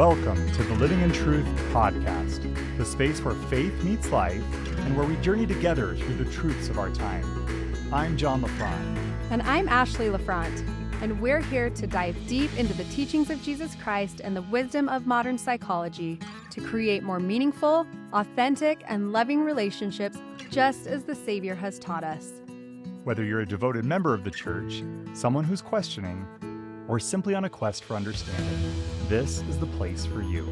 Welcome to the Living in Truth podcast, the space where faith meets life and where we journey together through the truths of our time. I'm John Lefrandt. And I'm Ashley Lefrandt, and we're here to dive deep into the teachings of Jesus Christ and the wisdom of modern psychology to create more meaningful, authentic, and loving relationships just as the Savior has taught us. Whether you're a devoted member of the church, someone who's questioning, or simply on a quest for understanding, this is the place for you.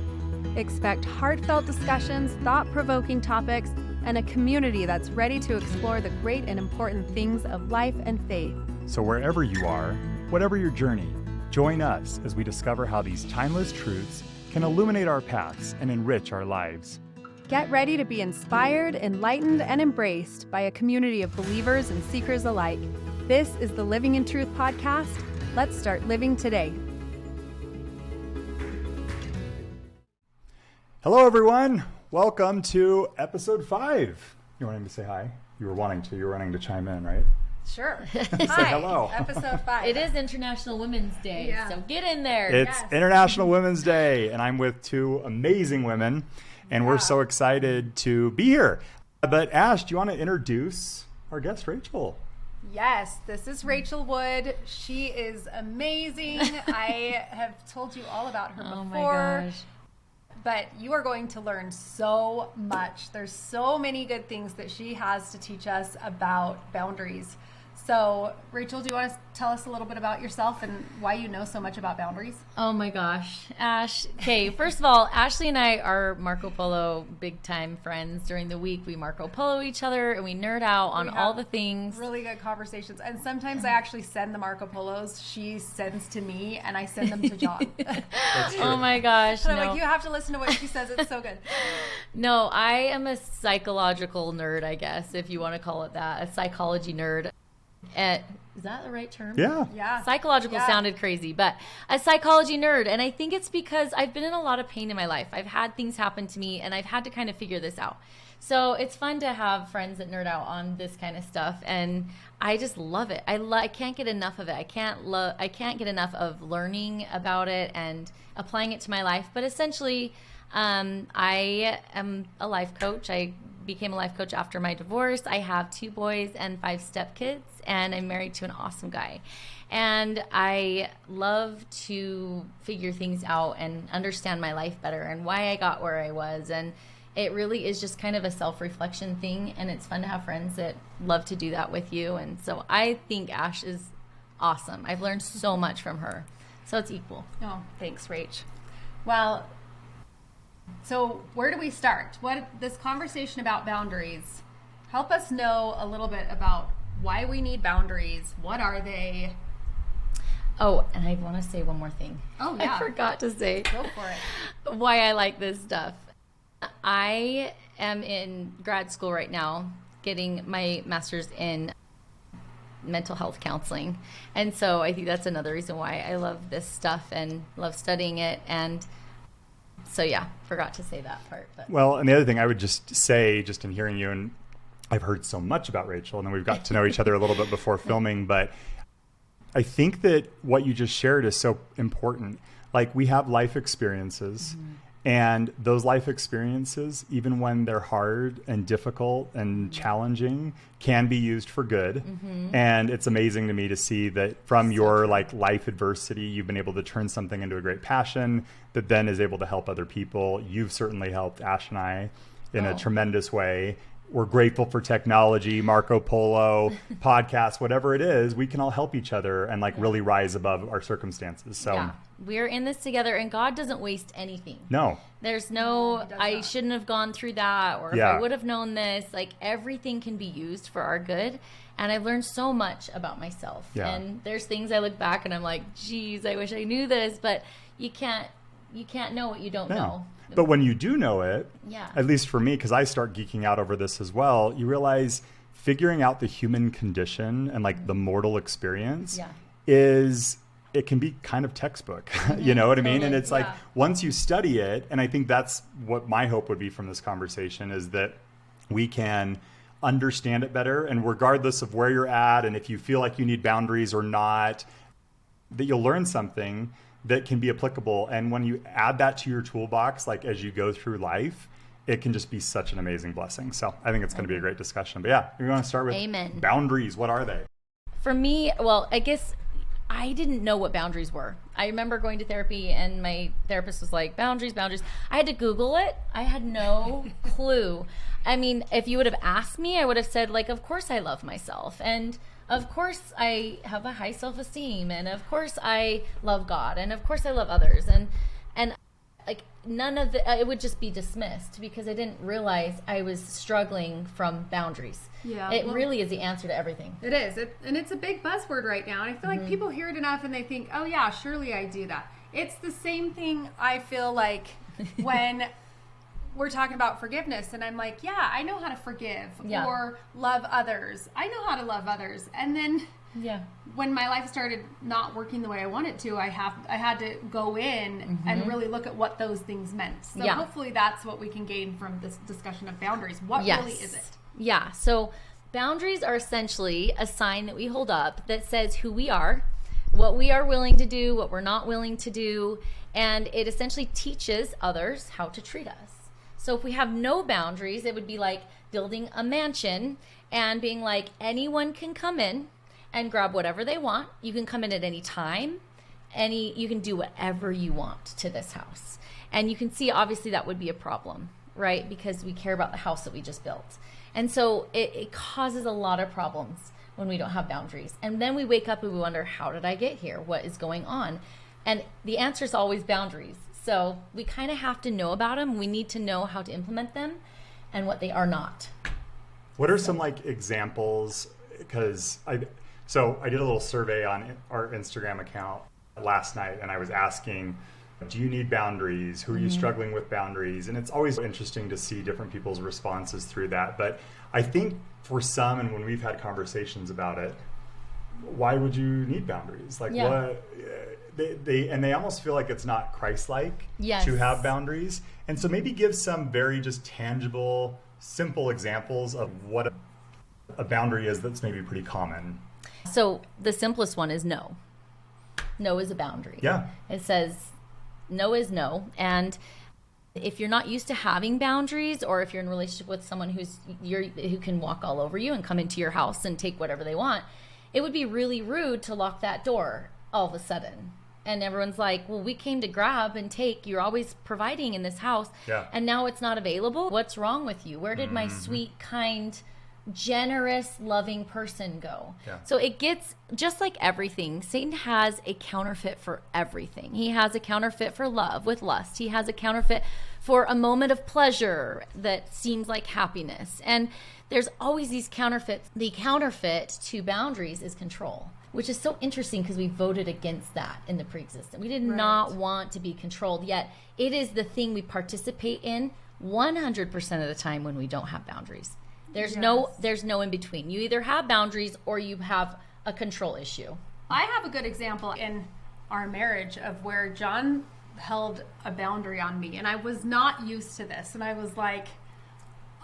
Expect heartfelt discussions, thought-provoking topics, and a community that's ready to explore the great and important things of life and faith. So wherever you are, whatever your journey, join us as we discover how these timeless truths can illuminate our paths and enrich our lives. Get ready to be inspired, enlightened, and embraced by a community of believers and seekers alike. This is the Living in Truth podcast. Let's start living today. Hello, everyone. Welcome to episode 5. You wanting to say hi? You were wanting to chime in, right? Sure. Say hello. Episode 5. It is International Women's Day, so get in there. It's International Women's Day, and I'm with two amazing women, and we're so excited to be here. But Ash, do you want to introduce our guest, Rachel? Yes, this is Rachel Wood. She is amazing. I have told you all about her before. My gosh. But you are going to learn so much. There's so many good things that she has to teach us about boundaries. So, Rachel, do you want to tell us a little bit about yourself and why you know so much about boundaries? Oh my gosh, Ash. Okay, first of all, Ashley and I are Marco Polo big time friends. During the week, we Marco Polo each other and we nerd out on all the things. Really good conversations. And sometimes I actually send the Marco Polos. She sends to me and I send them to John. Oh my gosh. And I'm like, you have to listen to what she says. It's so good. No, I am a psychological nerd, I guess, if you want to call it that. A psychology nerd. Is that the right term? Yeah. Psychological sounded crazy, but a psychology nerd. And I think it's because I've been in a lot of pain in my life. I've had things happen to me and I've had to kind of figure this out. So it's fun to have friends that nerd out on this kind of stuff. And I just love it. I can't get enough of it. I can't get enough of learning about it and applying it to my life. But essentially, I am a life coach. I became a life coach after my divorce. I have 2 boys and 5 stepkids, and I'm married to an awesome guy. And I love to figure things out and understand my life better and why I got where I was. And it really is just kind of a self-reflection thing, and it's fun to have friends that love to do that with you. And so I think Ash is awesome. I've learned so much from her. So it's equal. Oh, thanks, Rach. Well, so where do we start? This conversation about boundaries, help us know a little bit about why we need boundaries. What are they? Oh, and I want to say one more thing. Oh, yeah. I forgot to say. Go for it. Why I like this stuff. I am in grad school right now, getting my master's in mental health counseling. And so I think that's another reason why I love this stuff and love studying it. And so, yeah, forgot to say that part. But. Well, and the other thing I would just say, just in hearing you, and I've heard so much about Rachel, and then we've got to know each other a little bit before filming, but I think that what you just shared is so important. Like, we have life experiences, and those life experiences, even when they're hard and difficult and challenging, can be used for good. And it's amazing to me to see that from your life adversity, you've been able to turn something into a great passion that then is able to help other people. You've certainly helped Ash and I in a tremendous way. We're grateful for technology, Marco Polo, podcasts, whatever it is. We can all help each other and really rise above our circumstances. So we're in this together, and God doesn't waste anything. No. There's no, I shouldn't have gone through that, or if I would have known this. Everything can be used for our good. And I've learned so much about myself. And there's things I look back and I'm like, geez, I wish I knew this. But you can't know what you don't know. But when you do know it, at least for me, because I start geeking out over this as well, you realize figuring out the human condition and the mortal experience it can be kind of textbook, you know what I mean? And it's once you study it, and I think that's what my hope would be from this conversation, is that we can understand it better, and regardless of where you're at and if you feel like you need boundaries or not, that you'll learn something that can be applicable. And when you add that to your toolbox, like as you go through life, it can just be such an amazing blessing. So I think it's going to be a great discussion. But yeah, we want to start with Amen. Boundaries. What are they? For me, well, I guess I didn't know what boundaries were. I remember going to therapy and my therapist was like, boundaries. I had to Google it. I had no clue. I mean, if you would have asked me, I would have said, like, of course I love myself. And of course I have a high self-esteem. And of course I love God. And of course I love others. And like none of it would just be dismissed because I didn't realize I was struggling from boundaries. Yeah, it really is the answer to everything. It is. And it's a big buzzword right now. And I feel like people hear it enough and they think, oh yeah, surely I do that. It's the same thing I feel like when we're talking about forgiveness and I'm like, yeah, I know how to forgive or love others. I know how to love others. And then when my life started not working the way I wanted to, I had to go in and really look at what those things meant. So hopefully that's what we can gain from this discussion of boundaries. What really is it? Yeah. So boundaries are essentially a sign that we hold up that says who we are, what we are willing to do, what we're not willing to do. And it essentially teaches others how to treat us. So if we have no boundaries, it would be like building a mansion and being like, anyone can come in and grab whatever they want. You can come in at any time. You can do whatever you want to this house. And you can see, obviously, that would be a problem, right? Because we care about the house that we just built. And so it causes a lot of problems when we don't have boundaries. And then we wake up and we wonder, how did I get here? What is going on? And the answer is always boundaries. So we kind of have to know about them. We need to know how to implement them and what they are not. What are some like examples? Because I did a little survey on our Instagram account last night, and I was asking, do you need boundaries? Who are you struggling with boundaries? And it's always interesting to see different people's responses through that. But I think for some, and when we've had conversations about it, why would you need boundaries? Like what? They almost feel like it's not Christ-like to have boundaries. And so maybe give some very just tangible, simple examples of what a boundary is that's maybe pretty common. So the simplest one is no. No is a boundary. Yeah. It says no is no. And if you're not used to having boundaries, or if you're in a relationship with someone who can walk all over you and come into your house and take whatever they want, it would be really rude to lock that door all of a sudden. And everyone's like, well, we came to grab and take. You're always providing in this house. Yeah. And now it's not available. What's wrong with you? Where did my sweet, kind, generous, loving person go? Yeah. So it gets, just like everything, Satan has a counterfeit for everything. He has a counterfeit for love with lust. He has a counterfeit for a moment of pleasure that seems like happiness. And there's always these counterfeits. The counterfeit to boundaries is control, which is so interesting because we voted against that in the pre-existent. We did not want to be controlled, yet it is the thing we participate in 100% of the time when we don't have boundaries. There's no in between. You either have boundaries or you have a control issue. I have a good example in our marriage of where John held a boundary on me, and I was not used to this. And I was like,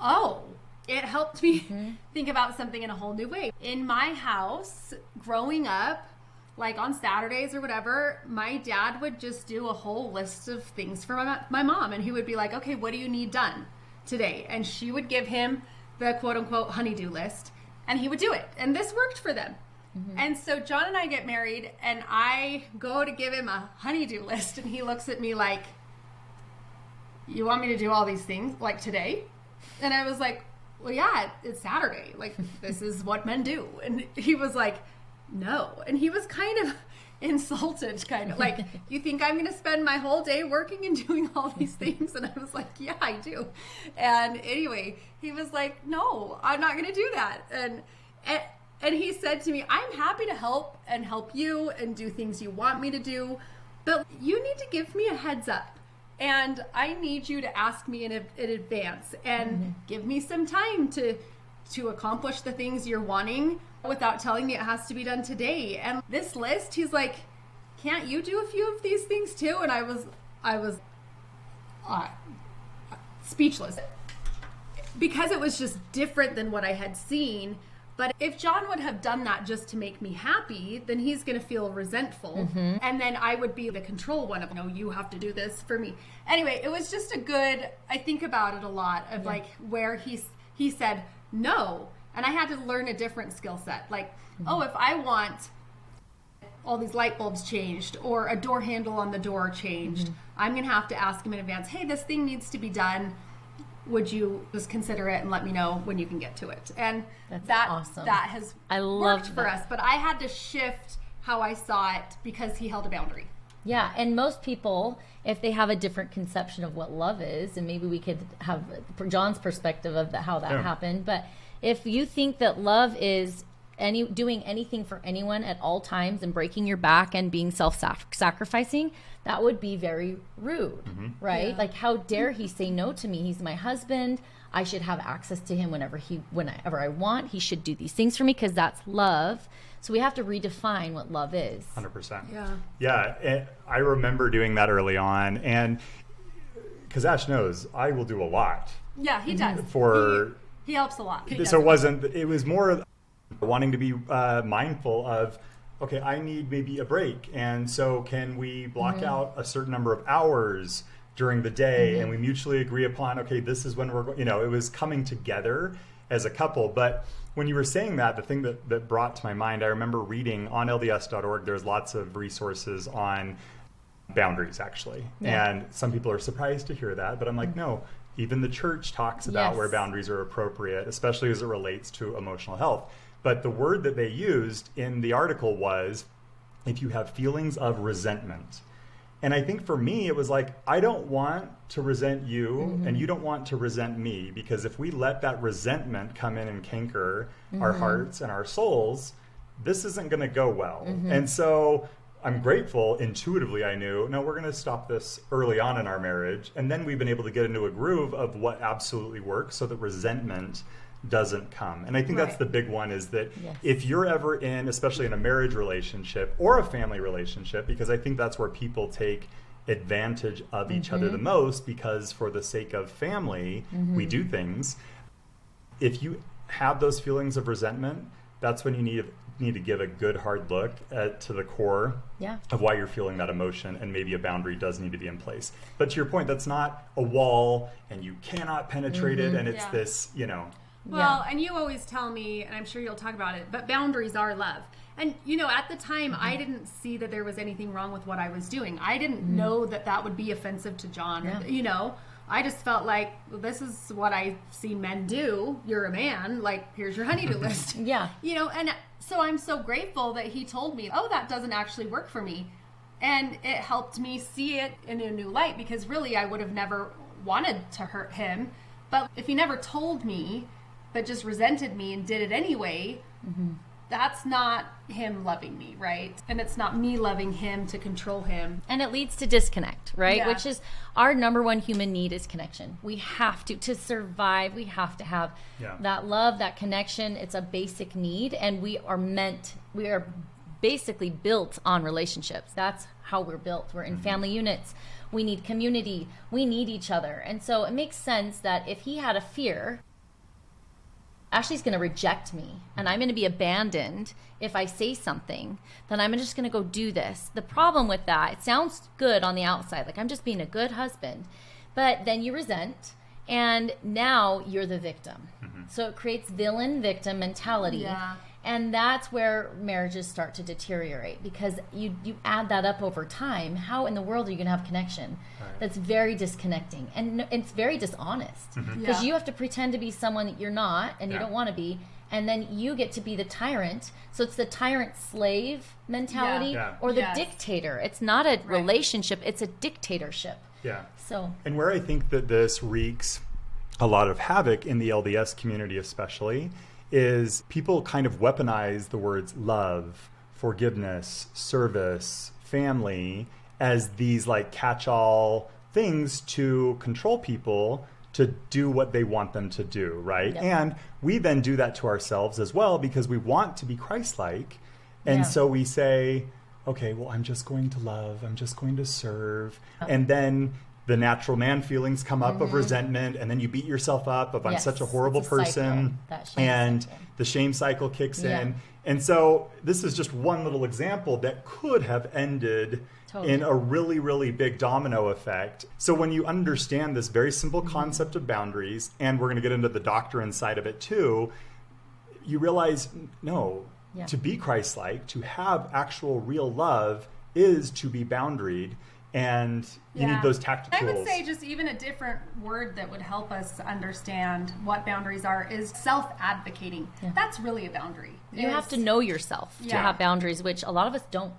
oh, it helped me think about something in a whole new way. In my house, growing up, like on Saturdays or whatever, my dad would just do a whole list of things for my mom. And he would be like, okay, what do you need done today? And she would give him the quote unquote honeydew list, and he would do it. And this worked for them. And so John and I get married, and I go to give him a honeydew list, and he looks at me like, you want me to do all these things like today? And I was like, well, yeah, it's Saturday. Like, this is what men do. And he was like, no. And he was kind of insulted, kind of like, you think I'm going to spend my whole day working and doing all these things? And I was like, yeah, I do. And anyway, he was like, no, I'm not going to do that. And he said to me, I'm happy to help you and do things you want me to do, but you need to give me a heads up. And I need you to ask me in advance and give me some time to accomplish the things you're wanting without telling me it has to be done today. And this list, he's like, can't you do a few of these things too? And I was speechless because it was just different than what I had seen. But if John would have done that just to make me happy, then he's going to feel resentful. And then I would be the control one of, no, you have to do this for me. Anyway, it was just a good, I think about it a lot of like where he said no. And I had to learn a different skill set. Like, oh, if I want all these light bulbs changed or a door handle on the door changed, I'm going to have to ask him in advance, hey, this thing needs to be done. Would you just consider it and let me know when you can get to it? And that's awesome. That has worked for us. But I had to shift how I saw it because he held a boundary. Yeah, and most people, if they have a different conception of what love is, and maybe we could have John's perspective of how that happened, but if you think that love is doing anything for anyone at all times and breaking your back and being self-sacrificing, that would be very rude, right? Yeah. Like, how dare he say no to me? He's my husband. I should have access to him whenever I want. He should do these things for me because that's love. So we have to redefine what love is. 100%. Yeah. Yeah. And I remember doing that early on, and because Ash knows I will do a lot. Yeah, he does. He helps a lot. It was more wanting to be mindful of, okay, I need maybe a break. And so can we block out a certain number of hours during the day and we mutually agree upon, okay, this is when we're going, it was coming together as a couple. But when you were saying that, the thing that brought to my mind, I remember reading on LDS.org, there's lots of resources on boundaries, actually. Yeah. And some people are surprised to hear that, but I'm like, no, even the church talks about where boundaries are appropriate, especially as it relates to emotional health. But the word that they used in the article was, if you have feelings of resentment. And I think for me, it was like, I don't want to resent you and you don't want to resent me, because if we let that resentment come in and canker our hearts and our souls, this isn't going to go well. And so I'm grateful, intuitively I knew, no, we're going to stop this early on in our marriage. And then we've been able to get into a groove of what absolutely works so that resentment doesn't come. And I think that's the big one, is that if you're ever in, especially in a marriage relationship or a family relationship, because I think that's where people take advantage of each other the most, because for the sake of family, we do things. If you have those feelings of resentment, that's when you need to give a good hard look to the core of why you're feeling that emotion, and maybe a boundary does need to be in place. But to your point, that's not a wall and you cannot penetrate it, and it's this, Well, and you always tell me, and I'm sure you'll talk about it, but boundaries are love. And, at the time, I didn't see that there was anything wrong with what I was doing. I didn't know that would be offensive to John. Or, I just felt like, well, this is what I see men do. You're a man. Like, here's your honey-do list. And so I'm so grateful that he told me, oh, that doesn't actually work for me. And it helped me see it in a new light, because really I would have never wanted to hurt him. But if he never told me, but just resented me and did it anyway, that's not him loving me, right? And it's not me loving him to control him. And it leads to disconnect, right? Yeah. Which is our number one human need, is connection. We have to survive, we have to have that love, that connection. It's a basic need, and we are basically built on relationships. That's how we're built. We're in family units. We need community. We need each other. And so it makes sense that if he had a fear, Ashley's going to reject me and I'm going to be abandoned if I say something, then I'm just going to go do this. The problem with that, it sounds good on the outside, like I'm just being a good husband, but then you resent, and now you're the victim. So it creates villain-victim mentality. Yeah. And that's where marriages start to deteriorate, because you add that up over time. How in the world are you going to have connection? That's very disconnecting, and it's very dishonest, because you have to pretend to be someone that you're not and you don't want to be, and then you get to be the tyrant. So it's the tyrant-slave mentality or the dictator. It's not a relationship, it's a dictatorship. And where I think that this wreaks a lot of havoc in the LDS community especially is people kind of weaponize the words love, forgiveness, service, family as these like catch-all things to control people to do what they want them to do, right? And we then do that to ourselves as well, because we want to be Christ-like. And so we say, okay, well, I'm just going to love, I'm just going to serve. And then the natural man feelings come up of resentment, and then you beat yourself up of I'm such a horrible person, and the shame cycle kicks in. And so this is just one little example that could have ended in a really, really big domino effect. So when you understand this very simple concept of boundaries, and we're going to get into the doctrine side of it too, you realize, no, to be Christ-like, to have actual real love is to be boundaried. And you need those tactical tools. I would say just even a different word that would help us understand what boundaries are is self-advocating. That's really a boundary. You have to know yourself to have boundaries, which a lot of us don't.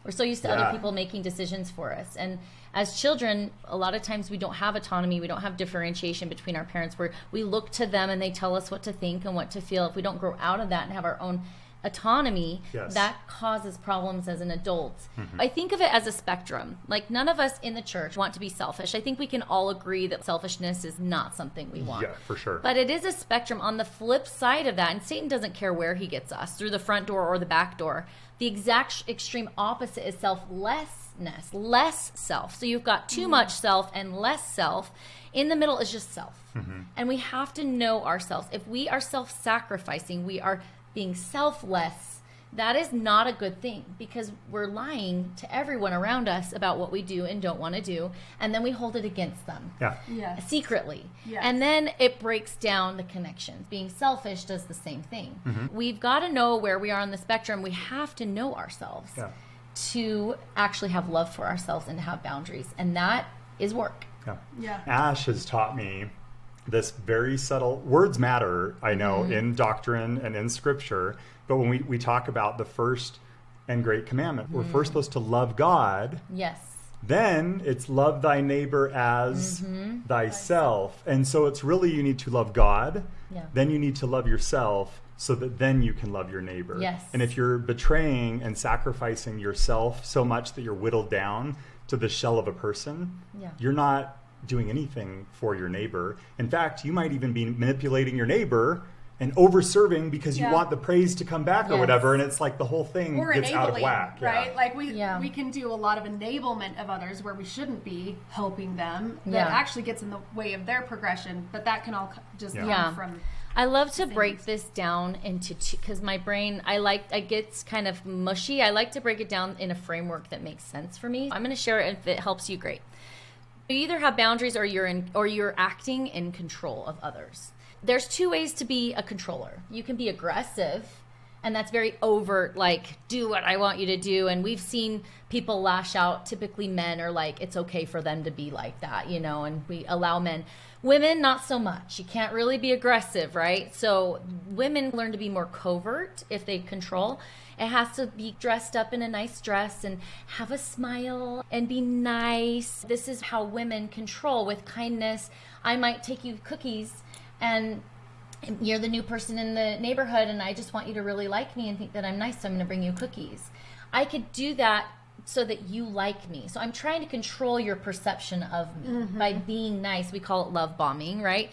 We're so used to other people making decisions for us. And as children, a lot of times we don't have autonomy. We don't have differentiation between our parents where we look to them and they tell us what to think and what to feel. If we don't grow out of that and have our own autonomy, that causes problems as an adult. I think of it as a spectrum. Like, none of us in the church want to be selfish. I think we can all agree that selfishness is not something we want. Yeah, for sure. But it is a spectrum. On the flip side of that, and Satan doesn't care where he gets us, through the front door or the back door, the exact extreme opposite is selflessness, less self. So you've got too much self and less self. In the middle is just self. And we have to know ourselves. If we are self-sacrificing, we are being selfless, that is not a good thing, because we're lying to everyone around us about what we do and don't want to do, and then we hold it against them secretly. And then it breaks down the connections. Being selfish does the same thing. We've got to know where we are on the spectrum. We have to know ourselves to actually have love for ourselves and to have boundaries, and that is work. Ash has taught me this very subtle, words matter, I know, in doctrine and in scripture, but when we talk about the first and great commandment, we're first supposed to love God. Then it's love thy neighbor as thyself. And so it's really, you need to love God, then you need to love yourself, so that then you can love your neighbor. And if you're betraying and sacrificing yourself so much that you're whittled down to the shell of a person, you're not doing anything for your neighbor. In fact, you might even be manipulating your neighbor and over-serving because you want the praise to come back or whatever, and it's like the whole thing gets out of whack. Right? Like we can do a lot of enablement of others where we shouldn't be helping them. That actually gets in the way of their progression, but that can all just come from... I love to break this down into two, because my brain, it gets kind of mushy. I like to break it down in a framework that makes sense for me. I'm going to share it. If it helps you, great. You either have boundaries or you're acting in control of others. There's two ways to be a controller. You can be aggressive, and that's very overt, like, do what I want you to do. And we've seen people lash out. Typically men are like, it's okay for them to be like that, and we allow men. Women, not so much. You can't really be aggressive, right? So women learn to be more covert if they control. It has to be dressed up in a nice dress and have a smile and be nice. This is how women control, with kindness. I might take you cookies, and you're the new person in the neighborhood, and I just want you to really like me and think that I'm nice, so I'm going to bring you cookies. I could do that so that you like me. So I'm trying to control your perception of me by being nice. We call it love bombing, right?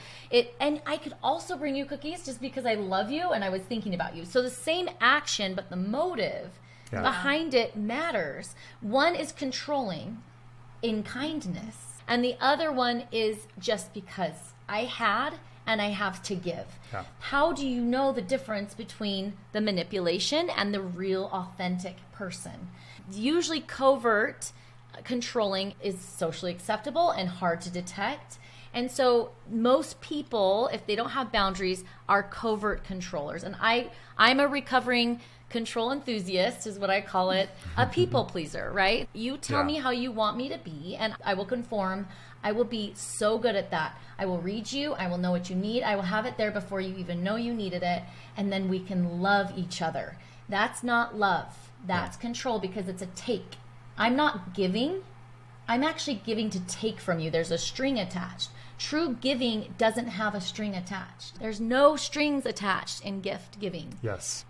And I could also bring you cookies just because I love you and I was thinking about you. So the same action, but the motive behind it matters. One is controlling in kindness, and the other one is just because I had and I have to give. How do you know the difference between the manipulation and the real authentic person? Usually covert controlling is socially acceptable and hard to detect. And so most people, if they don't have boundaries, are covert controllers. And I'm a recovering control enthusiast, is what I call it, a people pleaser, right? You tell me how you want me to be, and I will conform. I will be so good at that. I will read you. I will know what you need. I will have it there before you even know you needed it. And then we can love each other. That's not love. That's control, because it's a take. I'm not giving. I'm actually giving to take from you. There's a string attached. True giving doesn't have a string attached. There's no strings attached in gift giving.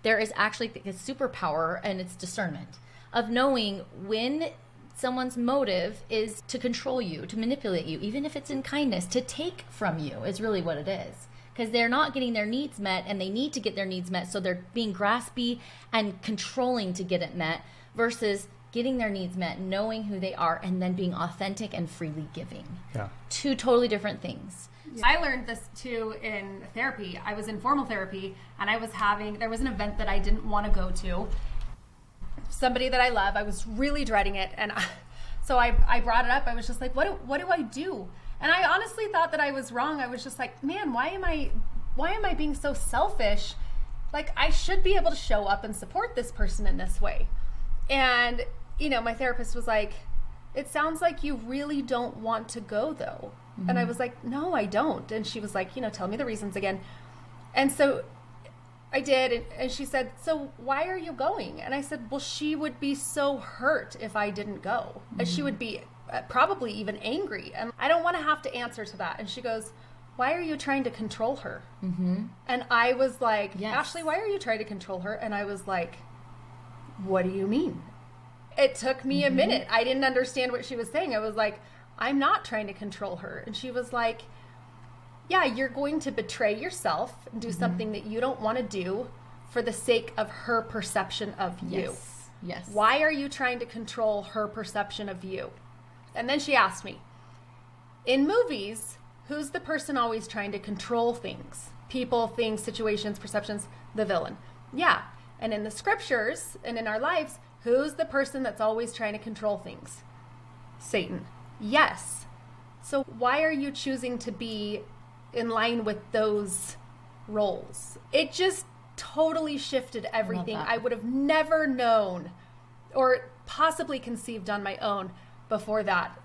There is actually a superpower, and it's discernment of knowing when someone's motive is to control you, to manipulate you, even if it's in kindness, to take from you is really what it is. Because they're not getting their needs met, and they need to get their needs met, so they're being graspy and controlling to get it met, versus getting their needs met, knowing who they are, and then being authentic and freely giving. Yeah. Two totally different things. I learned this too in therapy. I was in formal therapy, and there was an event that I didn't want to go to. Somebody that I love, I was really dreading it, and so I brought it up. I was just like, what do I do? And I honestly thought that I was wrong. I was just like, man, why am I being so selfish? Like, I should be able to show up and support this person in this way. And, my therapist was like, it sounds like you really don't want to go, though. Mm-hmm. And I was like, no, I don't. And she was like, tell me the reasons again. And so I did. And she said, so why are you going? And I said, well, she would be so hurt if I didn't go. Mm-hmm. And she would be probably even angry. And I don't want to have to answer to that. And she goes, why are you trying to control her? Mm-hmm. And I was like, yes. Ashley, why are you trying to control her? And I was like, what do you mean? It took me a minute. I didn't understand what she was saying. I was like, I'm not trying to control her. And she was like, yeah, you're going to betray yourself and do something that you don't want to do for the sake of her perception of you. Yes. Why are you trying to control her perception of you? And then she asked me, in movies, who's the person always trying to control things? People, things, situations, perceptions, the villain. Yeah. And in the scriptures and in our lives, who's the person that's always trying to control things? Satan. Yes. So why are you choosing to be in line with those roles? It just totally shifted everything. I would have never known or possibly conceived on my own before that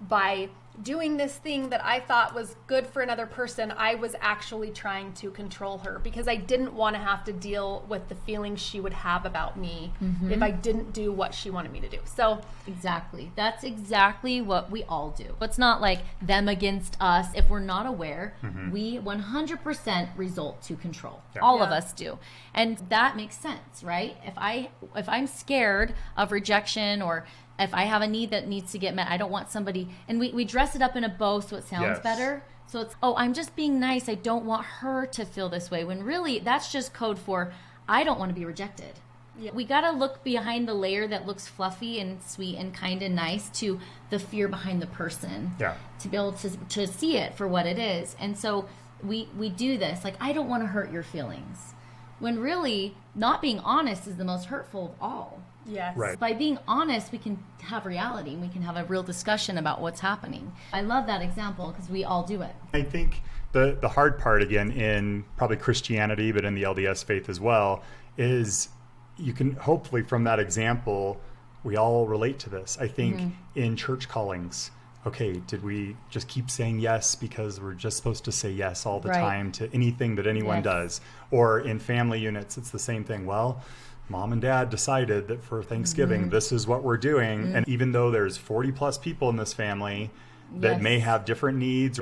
by doing this thing that I thought was good for another person, I was actually trying to control her because I didn't want to have to deal with the feelings she would have about me if I didn't do what she wanted me to do. So exactly. That's exactly what we all do. It's not like them against us. If we're not aware, we 100% result to control. Yeah. All of us do. And that makes sense, right? If I'm scared of rejection or if I have a need that needs to get met, I don't want somebody, and we dress it up in a bow so it sounds better. So it's, I'm just being nice. I don't want her to feel this way. When really that's just code for, I don't want to be rejected. Yeah. We got to look behind the layer that looks fluffy and sweet and kind and nice to the fear behind the person to be able to see it for what it is. And so we do this, like, I don't want to hurt your feelings. When really not being honest is the most hurtful of all. Yes. Right. By being honest, we can have reality. We can have a real discussion about what's happening. I love that example because we all do it. I think the hard part, again, in probably Christianity, but in the LDS faith as well, is you can hopefully from that example, we all relate to this. I think in church callings, okay, did we just keep saying yes because we're just supposed to say yes all the time to anything that anyone does? Or in family units, it's the same thing. Well, Mom and Dad decided that for Thanksgiving, this is what we're doing. And even though there's 40 plus people in this family that may have different needs,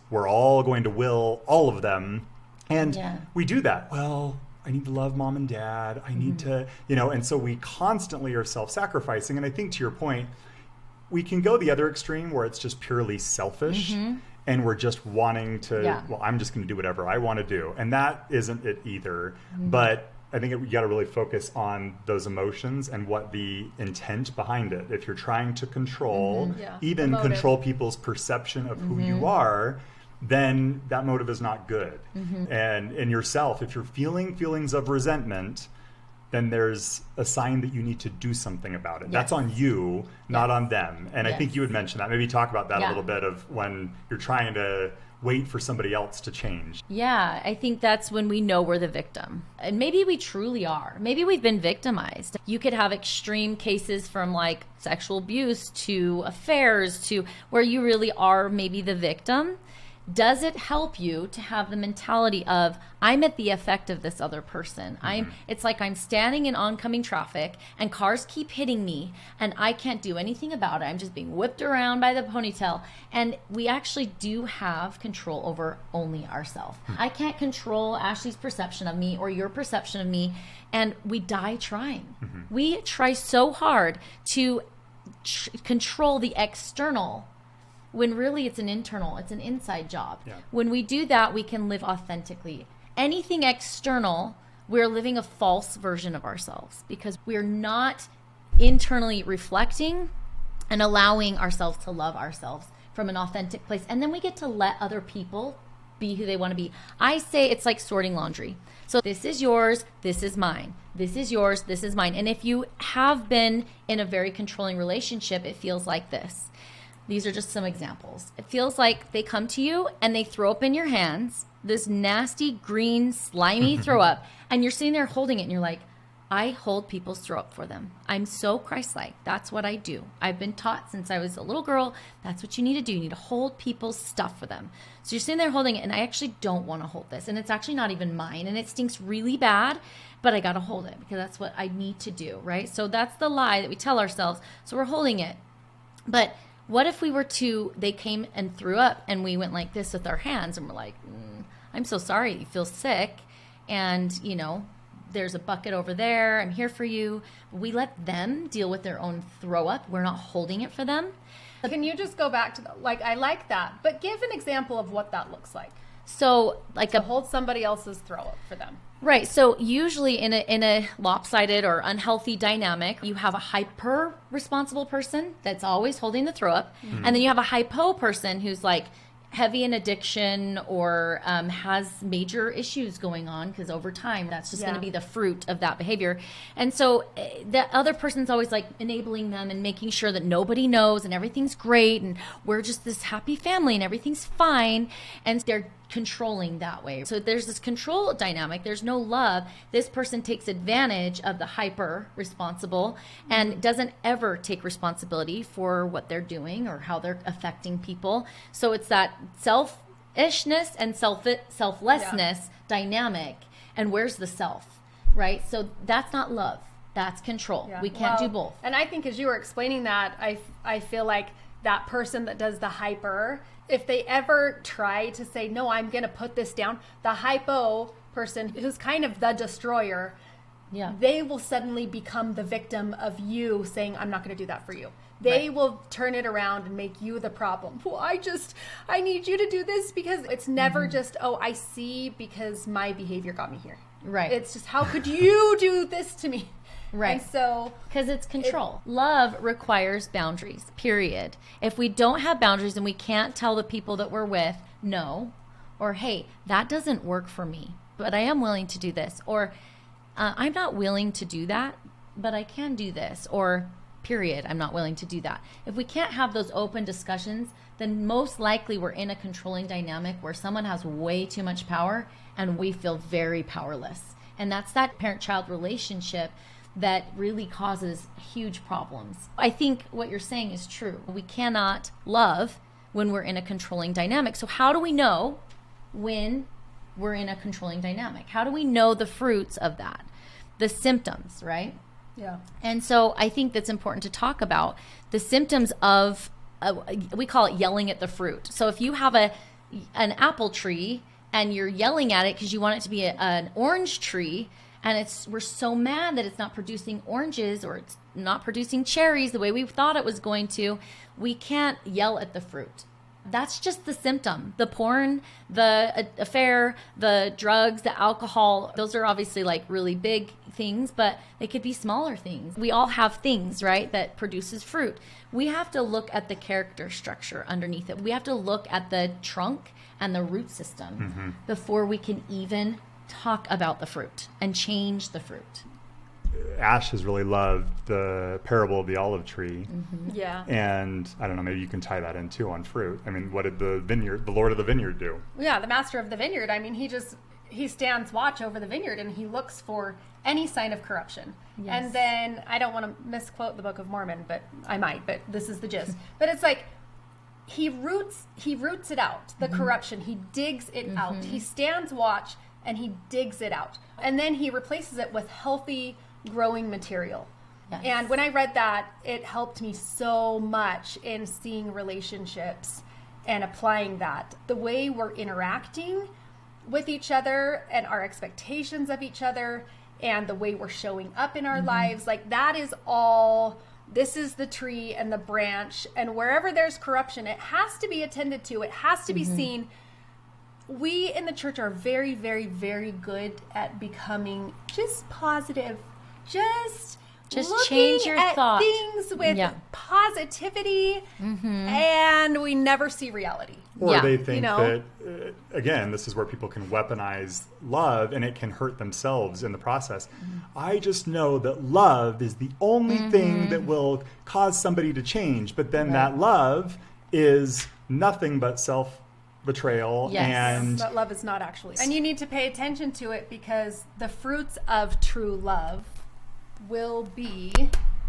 we're all going to will all of them. And we do that. Well, I need to love Mom and Dad. I need to, and so we constantly are self-sacrificing. And I think to your point, we can go the other extreme where it's just purely selfish and we're just wanting to, well, I'm just going to do whatever I want to do. And that isn't it either. But I think you got to really focus on those emotions and what the intent behind it. If you're trying to control, even control people's perception of who you are, then that motive is not good. And in yourself, if you're feeling feelings of resentment, then there's a sign that you need to do something about it. That's on you, not on them. And I think you had mentioned that. Maybe talk about that a little bit of when you're trying to wait for somebody else to change. Yeah, I think that's when we know we're the victim. And maybe we truly are. Maybe we've been victimized. You could have extreme cases from like sexual abuse to affairs to where you really are maybe the victim. Does it help you to have the mentality of, I'm at the effect of this other person? It's like I'm standing in oncoming traffic and cars keep hitting me and I can't do anything about it. I'm just being whipped around by the ponytail. And we actually do have control over only ourselves. I can't control Ashley's perception of me or your perception of me. And we die trying. We try so hard to control the external when really it's an inside job. When we do that, we can live authentically. Anything external, we're living a false version of ourselves because we're not internally reflecting and allowing ourselves to love ourselves from an authentic place. And then we get to let other people be who they want to be. I say it's like sorting laundry. So this is yours, this is mine. This is yours, this is mine. And if you have been in a very controlling relationship, it feels like this. These are just some examples. It feels like they come to you and they throw up in your hands this nasty, green, slimy throw up, and you're sitting there holding it and you're like, I hold people's throw up for them. I'm so Christ-like. That's what I do. I've been taught since I was a little girl, that's what you need to do. You need to hold people's stuff for them. So you're sitting there holding it, and I actually don't want to hold this. And it's actually not even mine, and it stinks really bad, but I got to hold it because that's what I need to do, right? So that's the lie that we tell ourselves. So we're holding it. But what if we were to, they came and threw up, and we went like this with our hands, and we're like, I'm so sorry, you feel sick, and, you know, there's a bucket over there, I'm here for you. We let them deal with their own throw up. We're not holding it for them. Can you just go back to I like that, but give an example of what that looks like. So like hold somebody else's throw up for them. Right. So usually in a lopsided or unhealthy dynamic, you have a hyper responsible person that's always holding the throw up. Mm-hmm. And then you have a hypo person who's like heavy in addiction or has major issues going on, because over time that's just going to be the fruit of that behavior. And so the other person's always like enabling them and making sure that nobody knows and everything's great and we're just this happy family and everything's fine, and they're controlling that way. So there's this control dynamic. There's no love. This person takes advantage of the hyper responsible and doesn't ever take responsibility for what they're doing or how they're affecting people. So it's that selfishness and selflessness dynamic. And where's the self, right? So that's not love. That's control. We can't do both. And I think as you were explaining that, I feel like that person that does the hyper, if they ever try to say, no, I'm going to put this down, the hypo person who's kind of the destroyer, they will suddenly become the victim of you saying, I'm not going to do that for you. They will turn it around and make you the problem. Well, I need you to do this, because it's never just, I see because my behavior got me here. Right. It's just, how could you do this to me? Right. And so, because it's control. Love requires boundaries, period. If we don't have boundaries and we can't tell the people that we're with, no, or hey, that doesn't work for me, but I am willing to do this, or I'm not willing to do that, but I can do this, or period, I'm not willing to do that. If we can't have those open discussions, then most likely we're in a controlling dynamic where someone has way too much power and we feel very powerless. And that's that parent-child relationship that really causes huge problems. I think what you're saying is true. We cannot love when we're in a controlling dynamic. So how do we know when we're in a controlling dynamic? How do we know the fruits of that? The symptoms, right? Yeah. And so I think that's important to talk about the symptoms of, we call it yelling at the fruit. So if you have an apple tree and you're yelling at it because you want it to be an orange tree, and we're so mad that it's not producing oranges or it's not producing cherries the way we thought it was going to, we can't yell at the fruit. That's just the symptom. The porn, the affair, the drugs, the alcohol, those are obviously like really big things, but they could be smaller things. We all have things, right, that produces fruit. We have to look at the character structure underneath it. We have to look at the trunk and the root system before we can even talk about the fruit and change the fruit. Ash has really loved the parable of the olive tree. Yeah. And I don't know, maybe you can tie that in too on fruit. I mean, what did the Lord of the vineyard do? Yeah, the master of the vineyard. I mean, he stands watch over the vineyard and he looks for any sign of corruption. Yes. And then, I don't want to misquote the Book of Mormon, but I might, but this is the gist. But it's like, he roots it out, the corruption. He digs it out. He stands watch and he digs it out. And then he replaces it with healthy, growing material. Yes. And when I read that, it helped me so much in seeing relationships and applying that. The way we're interacting with each other and our expectations of each other and the way we're showing up in our lives, like that is all, this is the tree and the branch, and wherever there's corruption, it has to be attended to. It has to be seen. We in the church are very, very, very good at becoming just positive. Just Just looking change your at thought. things with positivity, and we never see reality. Or they think that, again, this is where people can weaponize love and it can hurt themselves in the process. I just know that love is the only thing that will cause somebody to change. But then that love is nothing but self-betrayal. And but love is not actually. And you need to pay attention to it, because the fruits of true love will be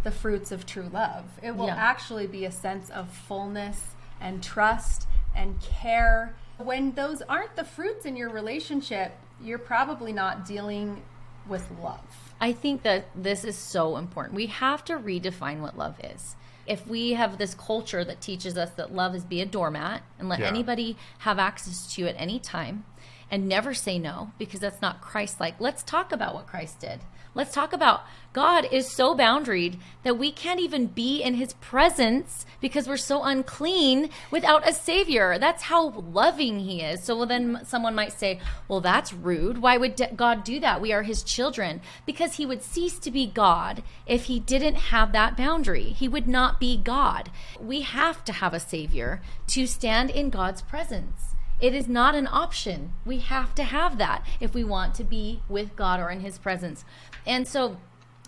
the fruits of true love. It will actually be a sense of fullness and trust and care. When those aren't the fruits in your relationship, you're probably not dealing with love. I think that this is so important. We have to redefine what love is. If we have this culture that teaches us that love is be a doormat and let anybody have access to you at any time and never say no, because that's not Christ-like. Let's talk about what Christ did. Let's talk about God is so boundaried that we can't even be in his presence because we're so unclean without a savior. That's how loving he is. So then someone might say, well, that's rude. Why would God do that? We are his children. Because he would cease to be God if he didn't have that boundary. He would not be God. We have to have a savior to stand in God's presence. It is not an option. We have to have that if we want to be with God or in his presence. And so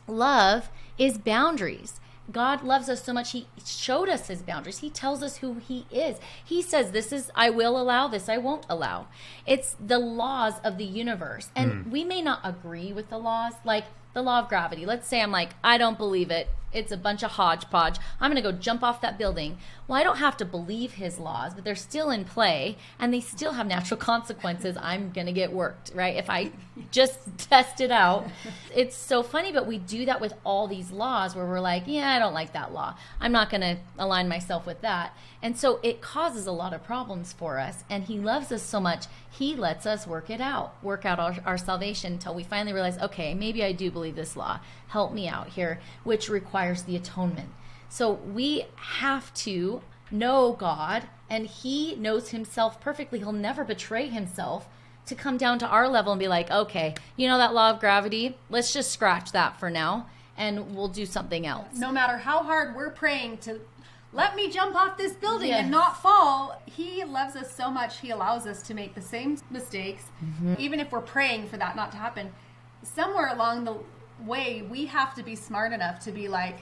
love is boundaries. God loves us so much. He showed us his boundaries. He tells us who he is. He says, this is, I will allow this, I won't allow. It's the laws of the universe. And we may not agree with the laws, like the law of gravity. Let's say I'm like, I don't believe it. It's a bunch of hodgepodge. I'm going to go jump off that building. Well, I don't have to believe his laws, but they're still in play and they still have natural consequences. I'm going to get worked, right? If I just test it out. It's so funny, but we do that with all these laws where we're like, yeah, I don't like that law. I'm not going to align myself with that. And so it causes a lot of problems for us. And he loves us so much, he lets us work out our salvation until we finally realize, okay, maybe I do believe this law. Help me out here, which requires the atonement. So we have to know God, and he knows himself perfectly. He'll never betray himself to come down to our level and be like, okay, you know that law of gravity? Let's just scratch that for now, and we'll do something else. No matter how hard we're praying to let me jump off this building and not fall, he loves us so much, he allows us to make the same mistakes, even if we're praying for that not to happen. Somewhere along the way, we have to be smart enough to be like,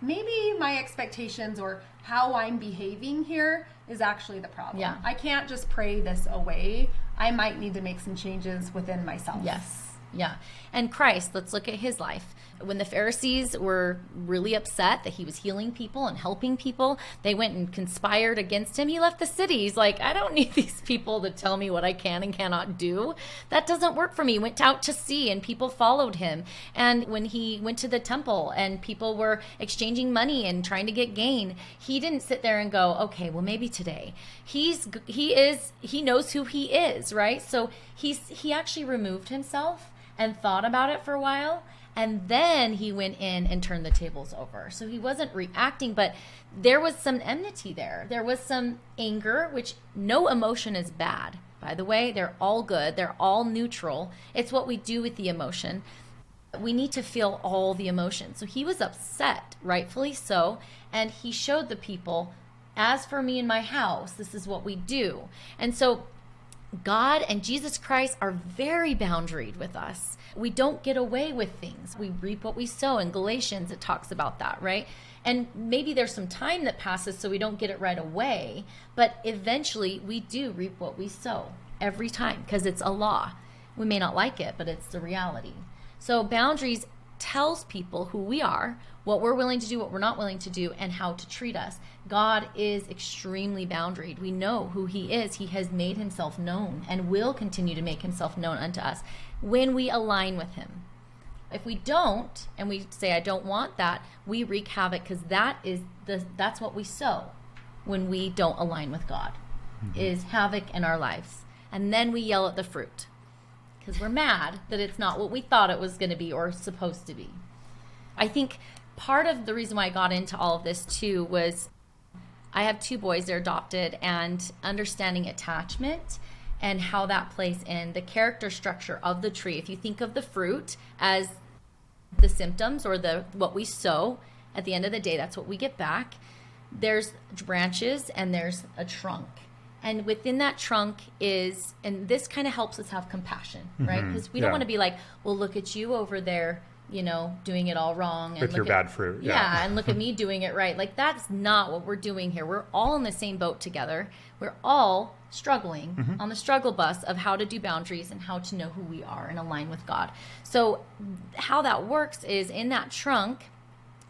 maybe my expectations or how I'm behaving here is actually the problem. Yeah. I can't just pray this away. I might need to make some changes within myself. Yes. Yeah. And Christ, let's look at his life. When the Pharisees were really upset that he was healing people and helping people, they went and conspired against him. He left the city. He's like, I don't need these people to tell me what I can and cannot do. That doesn't work for me. He went out to sea and people followed him. And when he went to the temple and people were exchanging money and trying to get gain, he didn't sit there and go, okay, well, maybe today. He knows who he is, right? So he actually removed himself and thought about it for a while. And then he went in and turned the tables over. So he wasn't reacting, but there was some enmity there. There was some anger, which no emotion is bad. By the way, they're all good. They're all neutral. It's what we do with the emotion. We need to feel all the emotions. So he was upset, rightfully so. And he showed the people, as for me and my house, this is what we do. And so God and Jesus Christ are very boundaried with us. We don't get away with things. We reap what we sow. In Galatians, it talks about that, right? And maybe there's some time that passes so we don't get it right away, but eventually we do reap what we sow every time because it's a law. We may not like it, but it's the reality. So boundaries tells people who we are, what we're willing to do, what we're not willing to do, and how to treat us. God is extremely boundaried. We know who he is. He has made himself known and will continue to make himself known unto us when we align with him. If we don't, and we say, I don't want that, we wreak havoc because that's what we sow when we don't align with God, is havoc in our lives. And then we yell at the fruit because we're mad that it's not what we thought it was going to be or supposed to be. I think part of the reason why I got into all of this too was I have 2 boys, they're adopted, and understanding attachment and how that plays in the character structure of the tree. If you think of the fruit as the symptoms or what we sow, at the end of the day, that's what we get back. There's branches and there's a trunk. And within that trunk is, and this kind of helps us have compassion, right? Because we don't want to be like, well, look at you over there, doing it all wrong. And with your bad fruit. Yeah, and look at me doing it right. Like, that's not what we're doing here. We're all in the same boat together. We're all struggling on the struggle bus of how to do boundaries and how to know who we are and align with God. So how that works is in that trunk,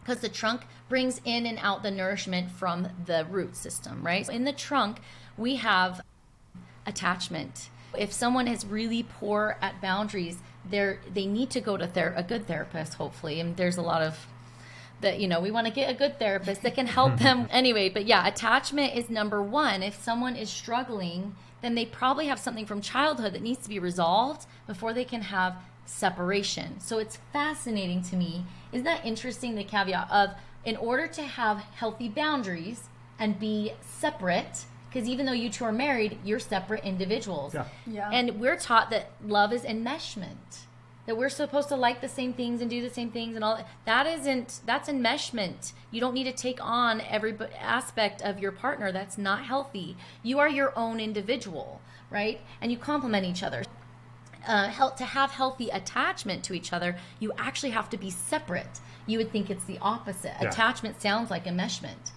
because the trunk brings in and out the nourishment from the root system, right? In the trunk, we have attachment. If someone is really poor at boundaries, they need to go to a good therapist, hopefully. And there's a lot of that, we want to get a good therapist that can help them anyway. But yeah, attachment is number one. If someone is struggling, then they probably have something from childhood that needs to be resolved before they can have separation. So it's fascinating to me. Isn't that interesting, the caveat of, in order to have healthy boundaries and be separate, because even though you two are married, you're separate individuals. Yeah. And we're taught that love is enmeshment, that we're supposed to like the same things and do the same things and all. That's enmeshment. You don't need to take on every aspect of your partner. That's not healthy. You are your own individual, right? And you complement each other. To have healthy attachment to each other, you actually have to be separate. You would think it's the opposite. Yeah. Attachment sounds like enmeshment.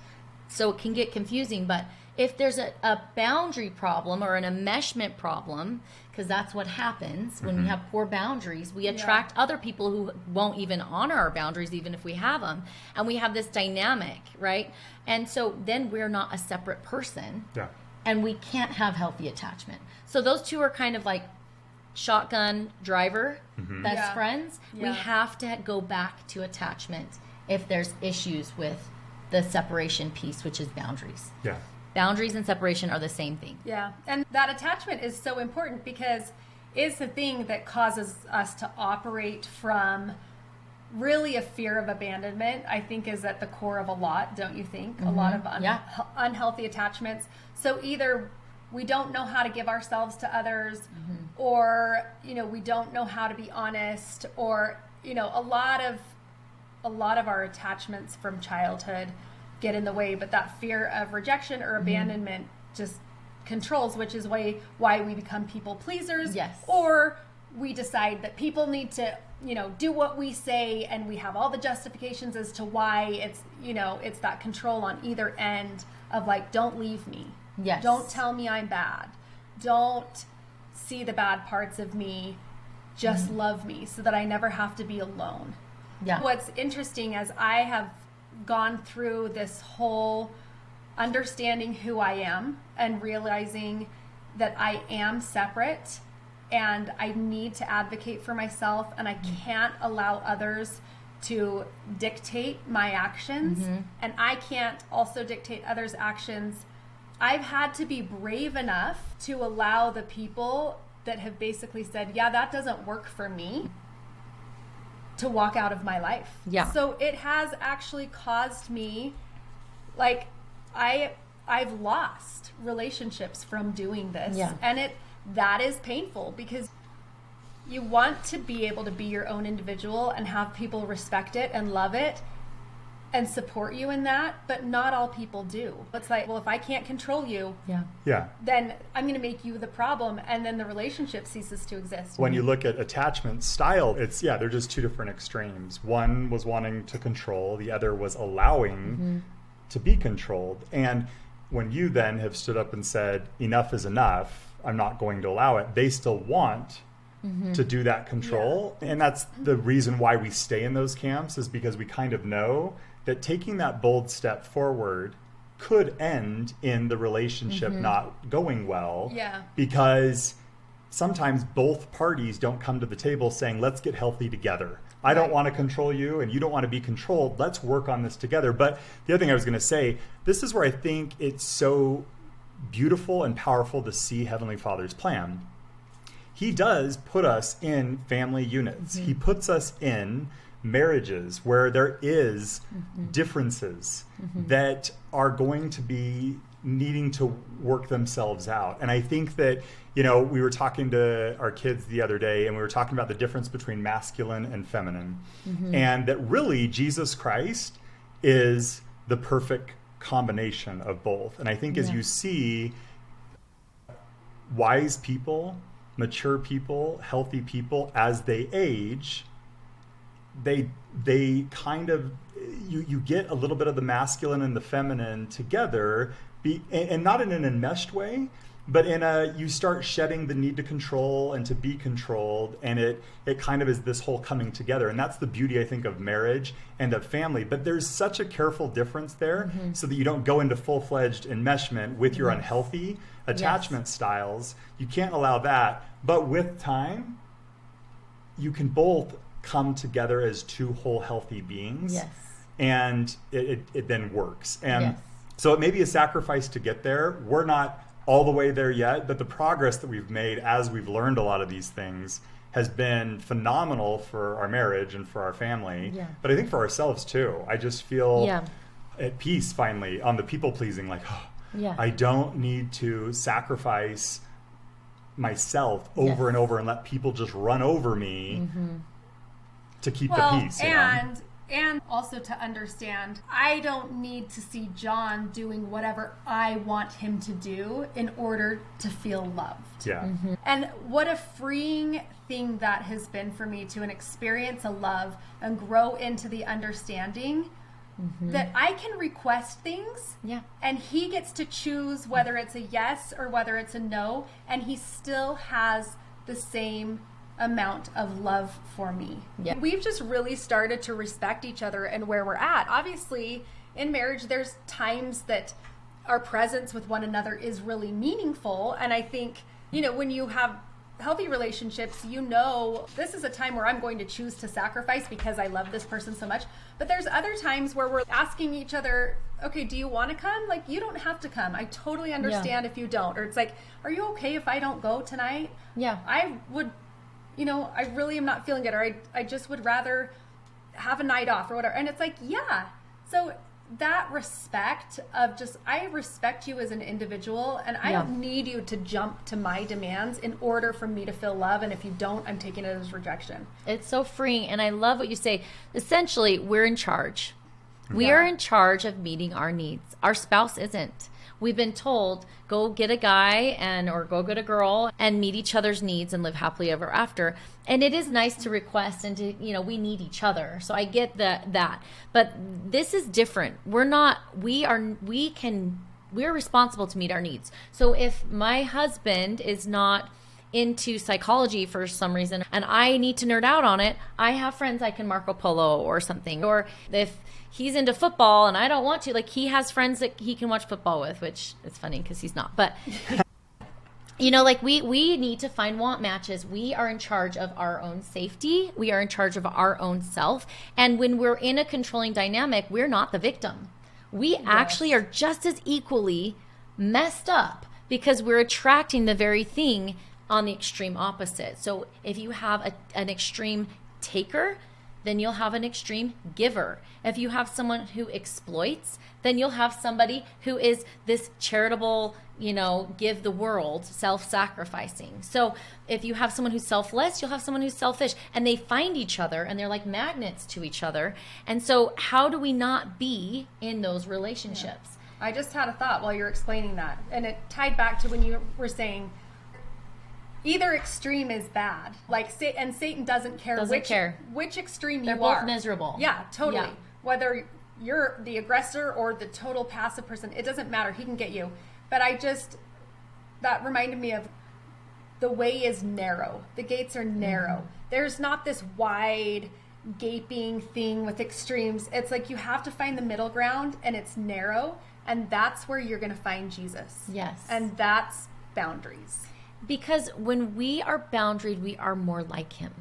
So it can get confusing, but if there's a boundary problem or an enmeshment problem, because that's what happens when we have poor boundaries, we attract other people who won't even honor our boundaries, even if we have them. And we have this dynamic, right? And so then we're not a separate person. Yeah. And we can't have healthy attachment. So those two are kind of like shotgun driver, best friends. Yeah. We have to go back to attachment if there's issues with the separation piece, which is boundaries. Yeah. Boundaries and separation are the same thing. Yeah. And that attachment is so important because it's the thing that causes us to operate from really a fear of abandonment, I think, is at the core of a lot, don't you think? A lot of unhealthy attachments. So either we don't know how to give ourselves to others, or, we don't know how to be honest, or, a lot of our attachments from childhood get in the way, but that fear of rejection or abandonment just controls, which is why we become people pleasers. Yes. Or we decide that people need to, do what we say, and we have all the justifications as to why it's that control on either end of like, don't leave me. Yes. Don't tell me I'm bad. Don't see the bad parts of me. Just love me so that I never have to be alone. Yeah. What's interesting as I have gone through this whole understanding who I am and realizing that I am separate and I need to advocate for myself, and I can't allow others to dictate my actions, and I can't also dictate others' actions. I've had to be brave enough to allow the people that have basically said, yeah, that doesn't work for me, to walk out of my life. Yeah. So it has actually caused me, like, I've lost relationships from doing this. Yeah. And that is painful because you want to be able to be your own individual and have people respect it and love it and support you in that, but not all people do. It's like, well, if I can't control you, then I'm going to make you the problem, and then the relationship ceases to exist. When you look at attachment style, they're just two different extremes. One was wanting to control, the other was allowing to be controlled. And when you then have stood up and said, enough is enough, I'm not going to allow it, they still want to do that control. And that's the reason why we stay in those camps, is because we kind of know that taking that bold step forward could end in the relationship not going well. Yeah. Because sometimes both parties don't come to the table saying, let's get healthy together. I don't want to control you and you don't want to be controlled. Let's work on this together. But the other thing I was going to say, this is where I think it's so beautiful and powerful to see Heavenly Father's plan. He does put us in family units. He puts us in marriages where there is differences that are going to be needing to work themselves out. And I think that, we were talking to our kids the other day, and we were talking about the difference between masculine and feminine. And that really Jesus Christ is the perfect combination of both. And I think as you see wise people, mature people, healthy people, as they age, they kind of, you get a little bit of the masculine and the feminine together, and not in an enmeshed way, but you start shedding the need to control and to be controlled, and it kind of is this whole coming together. And that's the beauty, I think, of marriage and of family. But there's such a careful difference there, so that you don't go into full-fledged enmeshment with your unhealthy attachment styles. You can't allow that. But with time, you can both come together as two whole healthy beings. Yes. And it then works. And so it may be a sacrifice to get there. We're not all the way there yet, but the progress that we've made as we've learned a lot of these things has been phenomenal for our marriage and for our family. Yeah. But I think for ourselves too. I just feel at peace finally on the people pleasing, like, I don't need to sacrifice myself over and over and let people just run over me to keep the peace. And also to understand, I don't need to see John doing whatever I want him to do in order to feel loved. Yeah. And what a freeing thing that has been for me to experience a love and grow into the understanding that I can request things and he gets to choose whether it's a yes or whether it's a no, and he still has the same amount of love for me. We've just really started to respect each other and where we're at. Obviously, in marriage, there's times that our presence with one another is really meaningful. And I think, when you have healthy relationships, this is a time where I'm going to choose to sacrifice because I love this person so much. But there's other times where we're asking each other, okay, do you want to come? Like, you don't have to come. I totally understand if you don't. Or it's like, are you okay if I don't go tonight? I would, I really am not feeling it, or I just would rather have a night off or whatever. And it's like, so that respect of just, I respect you as an individual, and I don't need you to jump to my demands in order for me to feel love. And if you don't, I'm taking it as rejection. It's so freeing. And I love what you say. Essentially, we're in charge. We are in charge of meeting our needs. Our spouse isn't. We've been told, go get a guy or go get a girl and meet each other's needs and live happily ever after. And it is nice to request and to, we need each other. So I get that. But this is different. We are responsible to meet our needs. So if my husband is not into psychology for some reason and I need to nerd out on it, I have friends I can Marco Polo or something. Or if he's into football and I don't want to, like, he has friends that he can watch football with, which is funny because he's not. But, we need to find want matches. We are in charge of our own safety. We are in charge of our own self. And when we're in a controlling dynamic, we're not the victim. We actually are just as equally messed up because we're attracting the very thing on the extreme opposite. So if you have an extreme taker, then you'll have an extreme giver. If you have someone who exploits, then you'll have somebody who is this charitable, give the world, self-sacrificing. So if you have someone who's selfless, you'll have someone who's selfish, and they find each other and they're like magnets to each other. And so how do we not be in those relationships? I just had a thought while you're explaining that, and it tied back to when you were saying either extreme is bad. And Satan doesn't care which extreme They're you are. They're both miserable. Yeah, totally. Yeah. Whether you're the aggressor or the total passive person, it doesn't matter. He can get you. But that reminded me of the way is narrow. The gates are narrow. There's not this wide, gaping thing with extremes. It's like you have to find the middle ground, and it's narrow, and that's where you're going to find Jesus. Yes. And that's boundaries. Because when we are boundaried, we are more like him.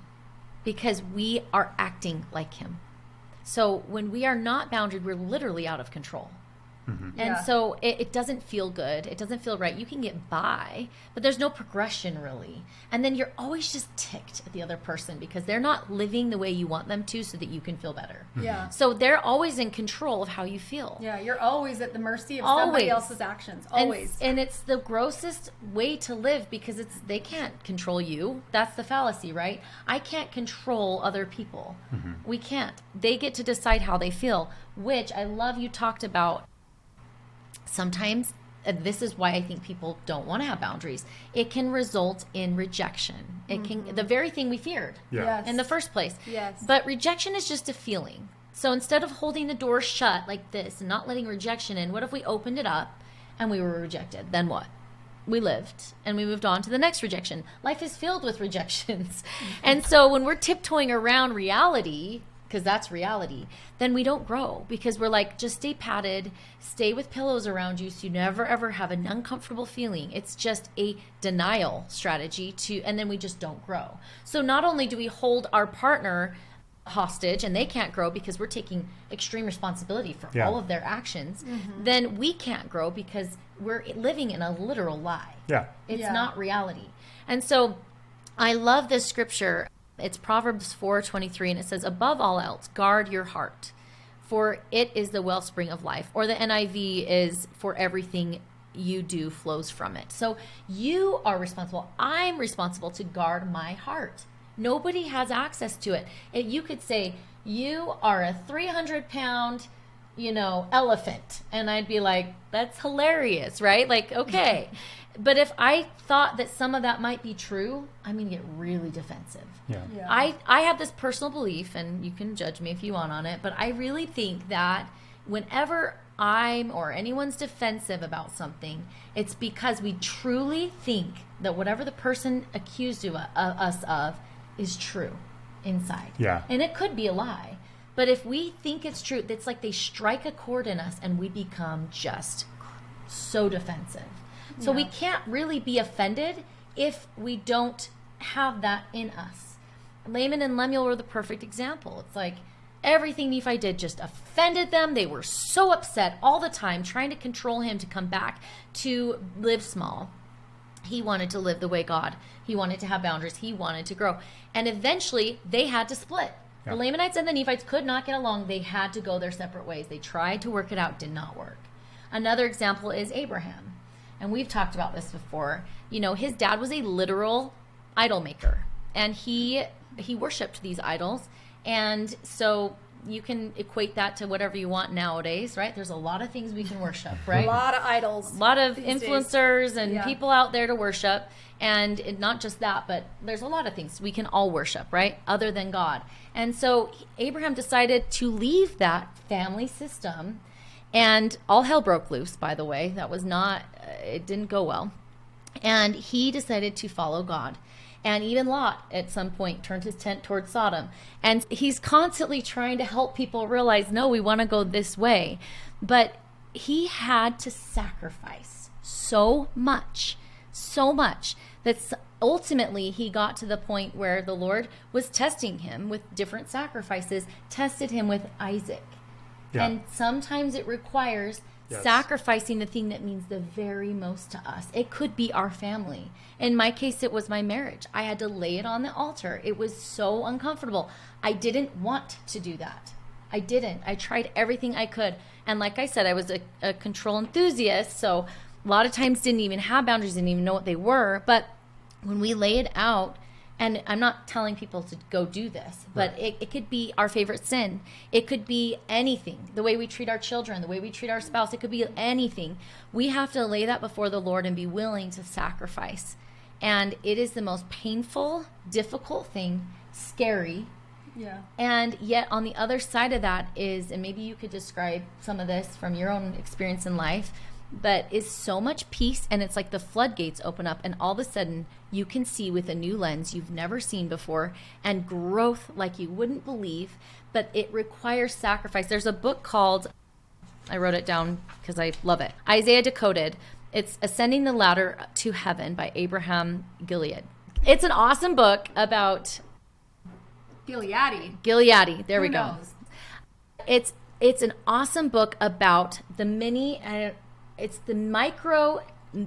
Because we are acting like him. So when we are not boundaried, we're literally out of control. And so it doesn't feel good. It doesn't feel right. You can get by, but there's no progression really. And then you're always just ticked at the other person because they're not living the way you want them to so that you can feel better. Yeah. So they're always in control of how you feel. Yeah, you're always at the mercy of somebody else's actions. Always. And it's the grossest way to live because they can't control you. That's the fallacy, right? I can't control other people. We can't. They get to decide how they feel, which I love you talked about. Sometimes, this is why I think people don't want to have boundaries. It can result in rejection. It can, the very thing we feared in the first place. Yes. But rejection is just a feeling. So instead of holding the door shut like this and not letting rejection in, what if we opened it up and we were rejected? Then what? We lived and we moved on to the next rejection. Life is filled with rejections. And so when we're tiptoeing around reality, because that's reality, then we don't grow because we're like, just stay padded, stay with pillows around you so you never ever have an uncomfortable feeling. It's just a denial strategy and then we just don't grow. So not only do we hold our partner hostage and they can't grow because we're taking extreme responsibility for all of their actions, then we can't grow because we're living in a literal lie. It's not reality. And so I love this scripture. It's Proverbs 4:23, and it says, above all else, guard your heart, for it is the wellspring of life. Or the NIV is, for everything you do flows from it. So you are responsible. I'm responsible to guard my heart. Nobody has access to it. You could say, you are a 300-pound, elephant. And I'd be like, that's hilarious, right? Like, okay. But if I thought that some of that might be true, I'm going to get really defensive. I have this personal belief, and you can judge me if you want on it, but I really think that whenever I'm or anyone's defensive about something, it's because we truly think that whatever the person accused us of is true inside. And it could be a lie. But if we think it's true, it's like they strike a chord in us and we become just so defensive. So we can't really be offended if we don't have that in us. Laman and Lemuel were the perfect example. It's like everything Nephi did just offended them. They were so upset all the time, trying to control him to come back to live small. He wanted to live the way God. He wanted to have boundaries. He wanted to grow. And eventually, they had to split. The Lamanites and the Nephites could not get along. They had to go their separate ways. They tried to work it out, did not work. Another example is Abraham. And we've talked about this before. His dad was a literal idol maker. And he worshipped these idols. And so you can equate that to whatever you want nowadays, right? There's a lot of things we can worship, right? A lot of idols. A lot of influencers and people out there to worship. And not just that, but there's a lot of things we can all worship, right? Other than God. And so Abraham decided to leave that family system, and all hell broke loose, by the way. That was not, it didn't go well. And he decided to follow God. And even Lot, at some point, turned his tent towards Sodom. And he's constantly trying to help people realize, no, we want to go this way. But he had to sacrifice so much, that ultimately he got to the point where the Lord was testing him with different sacrifices, tested him with Isaac. And sometimes it requires sacrificing the thing that means the very most to us. It could be our family. In my case, it was my marriage. I had to lay it on the altar. It was so uncomfortable. I didn't want to do that. I didn't. I tried everything I could. And like I said, I was a control enthusiast. So a lot of times didn't even have boundaries, didn't even know what they were. But when we lay it out, and I'm not telling people to go do this, but it could be our favorite sin. It could be anything. The way we treat our children, the way we treat our spouse, it could be anything. We have to lay that before the Lord and be willing to sacrifice. And it is the most painful, difficult thing, scary. And yet on the other side of that is, and maybe you could describe some of this from your own experience in life, but is so much peace, and it's like the floodgates open up, and all of a sudden you can see with a new lens you've never seen before, and growth like you wouldn't believe. But it requires sacrifice. There's a book called, I wrote it down because I love it, Isaiah Decoded. It's Ascending the Ladder to Heaven by Abraham Gilead. It's an awesome book about Gilead. There we go. Knows? It's it's an awesome book about the it's the micro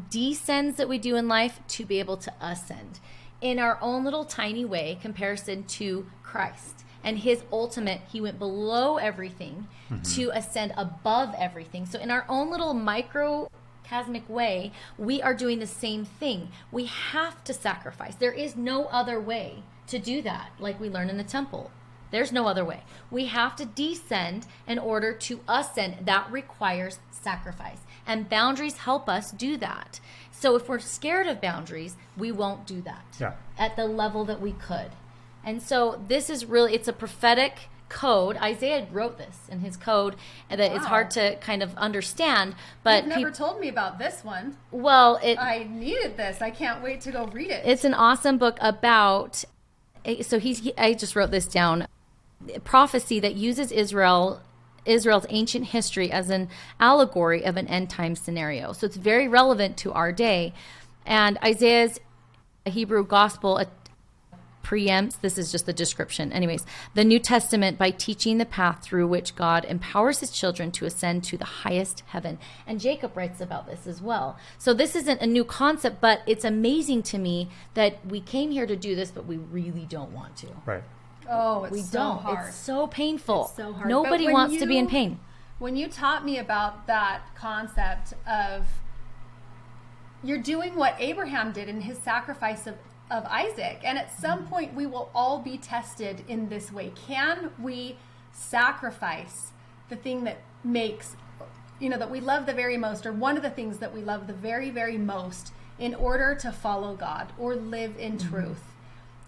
descends that we do in life to be able to ascend in our own little tiny way, comparison to Christ and his ultimate. He went below everything to ascend above everything. So in our own little microcosmic way, we are doing the same thing. We have to sacrifice. There is no other way to do that, like we learn in the temple. There's no other way. We have to descend in order to ascend. That requires sacrifice. And boundaries help us do that. So if we're scared of boundaries, we won't do that at the level that we could. And so this is really, it's a prophetic code. Isaiah wrote this in his code, and that it's hard to kind of understand. But you've never told me about this one. Well, I needed this. I can't wait to go read it. It's an awesome book about, so I just wrote this down, prophecy that uses Israel's ancient history as an allegory of an end time scenario. So it's very relevant to our day. And Isaiah's Hebrew gospel preempts, this is just the description, anyways, the New Testament by teaching the path through which God empowers his children to ascend to the highest heaven. And Jacob writes about this as well. So this isn't a new concept, but it's amazing to me that we came here to do this, but we really don't want to. Right. Oh, We don't. hard. It's so painful. It's so hard. Nobody wants to be in pain. When you taught me about that concept of you're doing what Abraham did in his sacrifice of Isaac, and at some point we will all be tested in this way. Can we sacrifice the thing that makes, that we love the very most, or one of the things that we love the very, very most, in order to follow God or live in truth?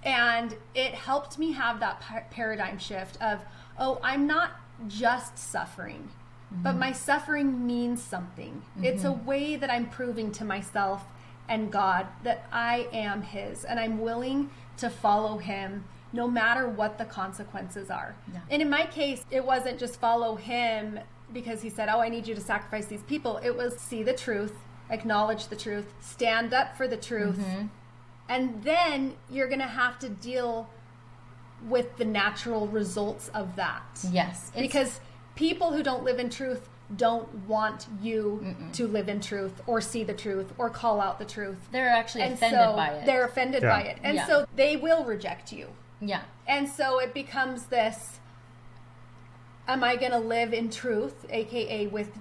And it helped me have that paradigm shift of, I'm not just suffering, but my suffering means something. It's a way that I'm proving to myself and God that I am his, and I'm willing to follow him no matter what the consequences are. Yeah. And in my case, it wasn't just follow him because he said, I need you to sacrifice these people. It was see the truth, acknowledge the truth, stand up for the truth, and then you're going to have to deal with the natural results of that. Yes. Because people who don't live in truth don't want you to live in truth or see the truth or call out the truth. They're actually offended by it. They're offended by it. And so they will reject you. Yeah. And so it becomes this, am I going to live in truth, aka with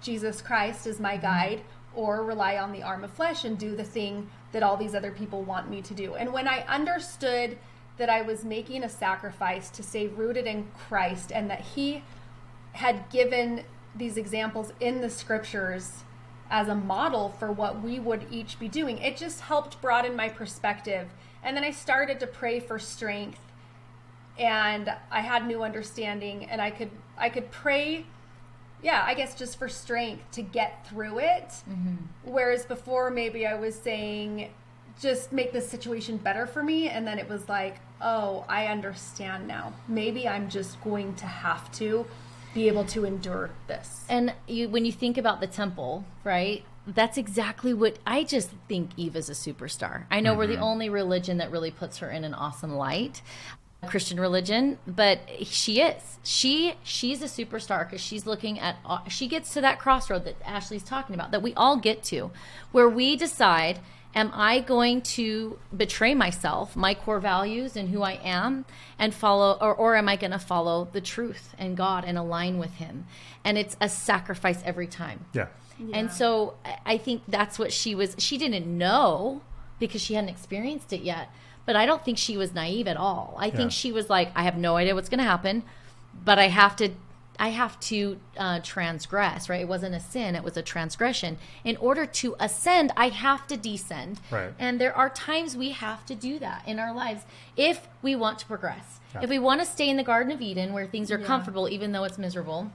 Jesus Christ as my guide, or rely on the arm of flesh and do the thing that all these other people want me to do? And when I understood that I was making a sacrifice to stay rooted in Christ, and that he had given these examples in the scriptures as a model for what we would each be doing, it just helped broaden my perspective. And then I started to pray for strength, and I had new understanding, and I could pray, I guess just for strength to get through it. Whereas before maybe I was saying, just make this situation better for me. And then it was like, I understand now. Maybe I'm just going to have to be able to endure this. And when you think about the temple, right, that's exactly what I just think. Eva's a superstar. I know we're the only religion that really puts her in an awesome light, Christian religion, but she is. She's a superstar because she's looking at, she gets to that crossroad that Ashley's talking about, that we all get to, where we decide, am I going to betray myself, my core values and who I am, and follow, or am I going to follow the truth and God and align with him? And it's a sacrifice every time. Yeah. And so I think that's what she didn't know because she hadn't experienced it yet. But I don't think she was naive at all. I think she was like, I have no idea what's going to happen, but I have to transgress, right? It wasn't a sin, it was a transgression. In order to ascend, I have to descend. Right. And there are times we have to do that in our lives if we want to progress. Yeah. If we want to stay in the Garden of Eden where things are comfortable, even though it's miserable,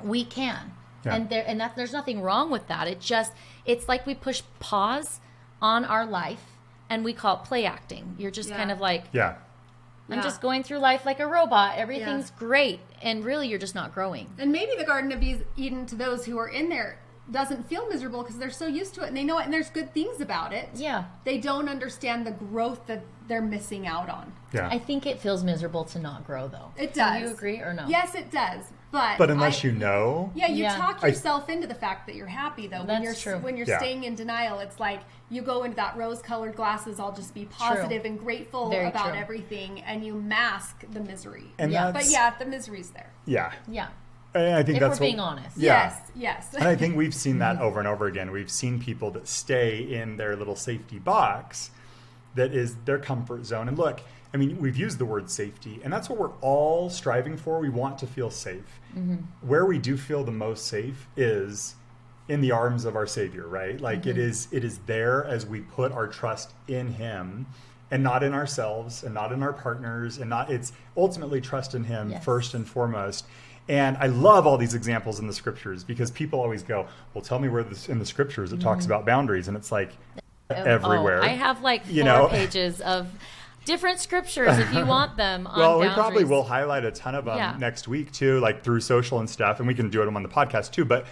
we can. Yeah. And there's nothing wrong with that. It's like we push pause on our life and we call it play acting. You're just kind of like, I'm just going through life like a robot. Everything's great. And really, you're just not growing. And maybe the Garden of Eden, to those who are in there, doesn't feel miserable because they're so used to it and they know it and there's good things about it. Yeah. They don't understand the growth that they're missing out on. Yeah. I think it feels miserable to not grow, though. It does. Do you agree or no? Yes, it does. But unless you know. Yeah, you Yeah. talk yourself into the fact that you're happy, though. That's true. When you're Yeah. staying in denial, it's like you go into that rose-colored glasses, I'll just be positive and grateful Very about true. everything, and you mask the misery. And Yeah. But yeah, the misery's there. Yeah. Yeah. And I think If that's we're being honest. Yeah. Yes. And I think we've seen that over and over again. We've seen people that stay in their little safety box that is their comfort zone. And look, I mean, we've used the word safety, and that's what we're all striving for. We want to feel safe. Where we do feel the most safe is in the arms of our Savior, right? Like it is there as we put our trust in Him and not in ourselves and not in our partners and not, it's ultimately trust in Him first and foremost. And I love all these examples in the scriptures because people always go, well, tell me where this in the scriptures it talks about boundaries. And it's like everywhere. I have like 4 pages of different scriptures if you want them on well, we boundaries. probably will highlight a ton of them next week too, like through social and stuff, and we can do them on the podcast too. But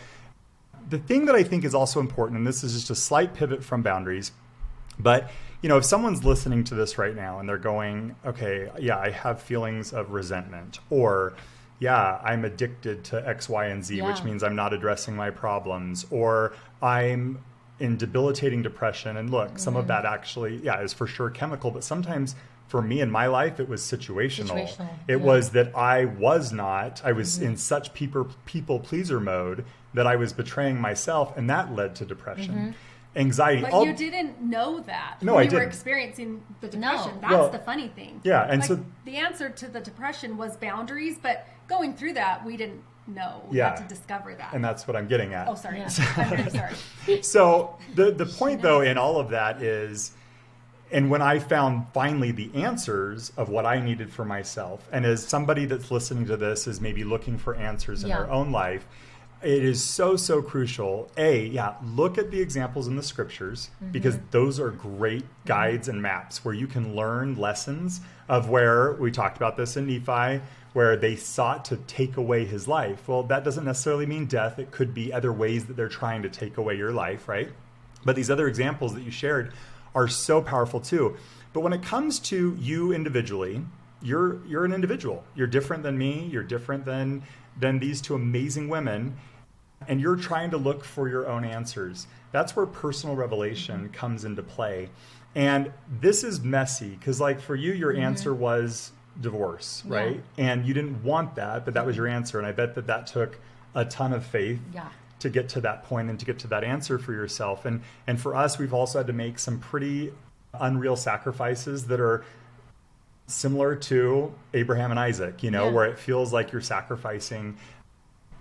the thing that I think is also important, and this is just a slight pivot from boundaries, but if someone's listening to this right now and they're going, okay, yeah, I have feelings of resentment, or yeah, I'm addicted to X, Y, and Z, which means I'm not addressing my problems, or I'm in debilitating depression. And look, some of that actually, is for sure chemical, but sometimes for me in my life, it was situational. It was that I was in such people pleaser mode that I was betraying myself, and that led to depression. Anxiety. But you didn't know that. No, when I you were didn't. experiencing the depression. No. That's the funny thing. Yeah, and like, so the answer to the depression was boundaries, but going through that, we didn't know. We had to discover that. And that's what I'm getting at. Oh, sorry. I'm very sorry. So the point, though, in all of that is, and when I found finally the answers of what I needed for myself, and as somebody that's listening to this is maybe looking for answers in their own life, it is so, so crucial. Look at the examples in the scriptures because those are great guides and maps where you can learn lessons of where we talked about this in Nephi, where they sought to take away his life. Well, that doesn't necessarily mean death. It could be other ways that they're trying to take away your life, right? But these other examples that you shared are so powerful too. But when it comes to you individually, you're an individual. You're different than me. You're different than these two amazing women. And you're trying to look for your own answers. That's where personal revelation comes into play. And this is messy because, like, for you, your answer was divorce, right? And you didn't want that, but that was your answer. And I bet that took a ton of faith to get to that point and to get to that answer for yourself. And for us, we've also had to make some pretty unreal sacrifices that are similar to Abraham and Isaac, where it feels like you're sacrificing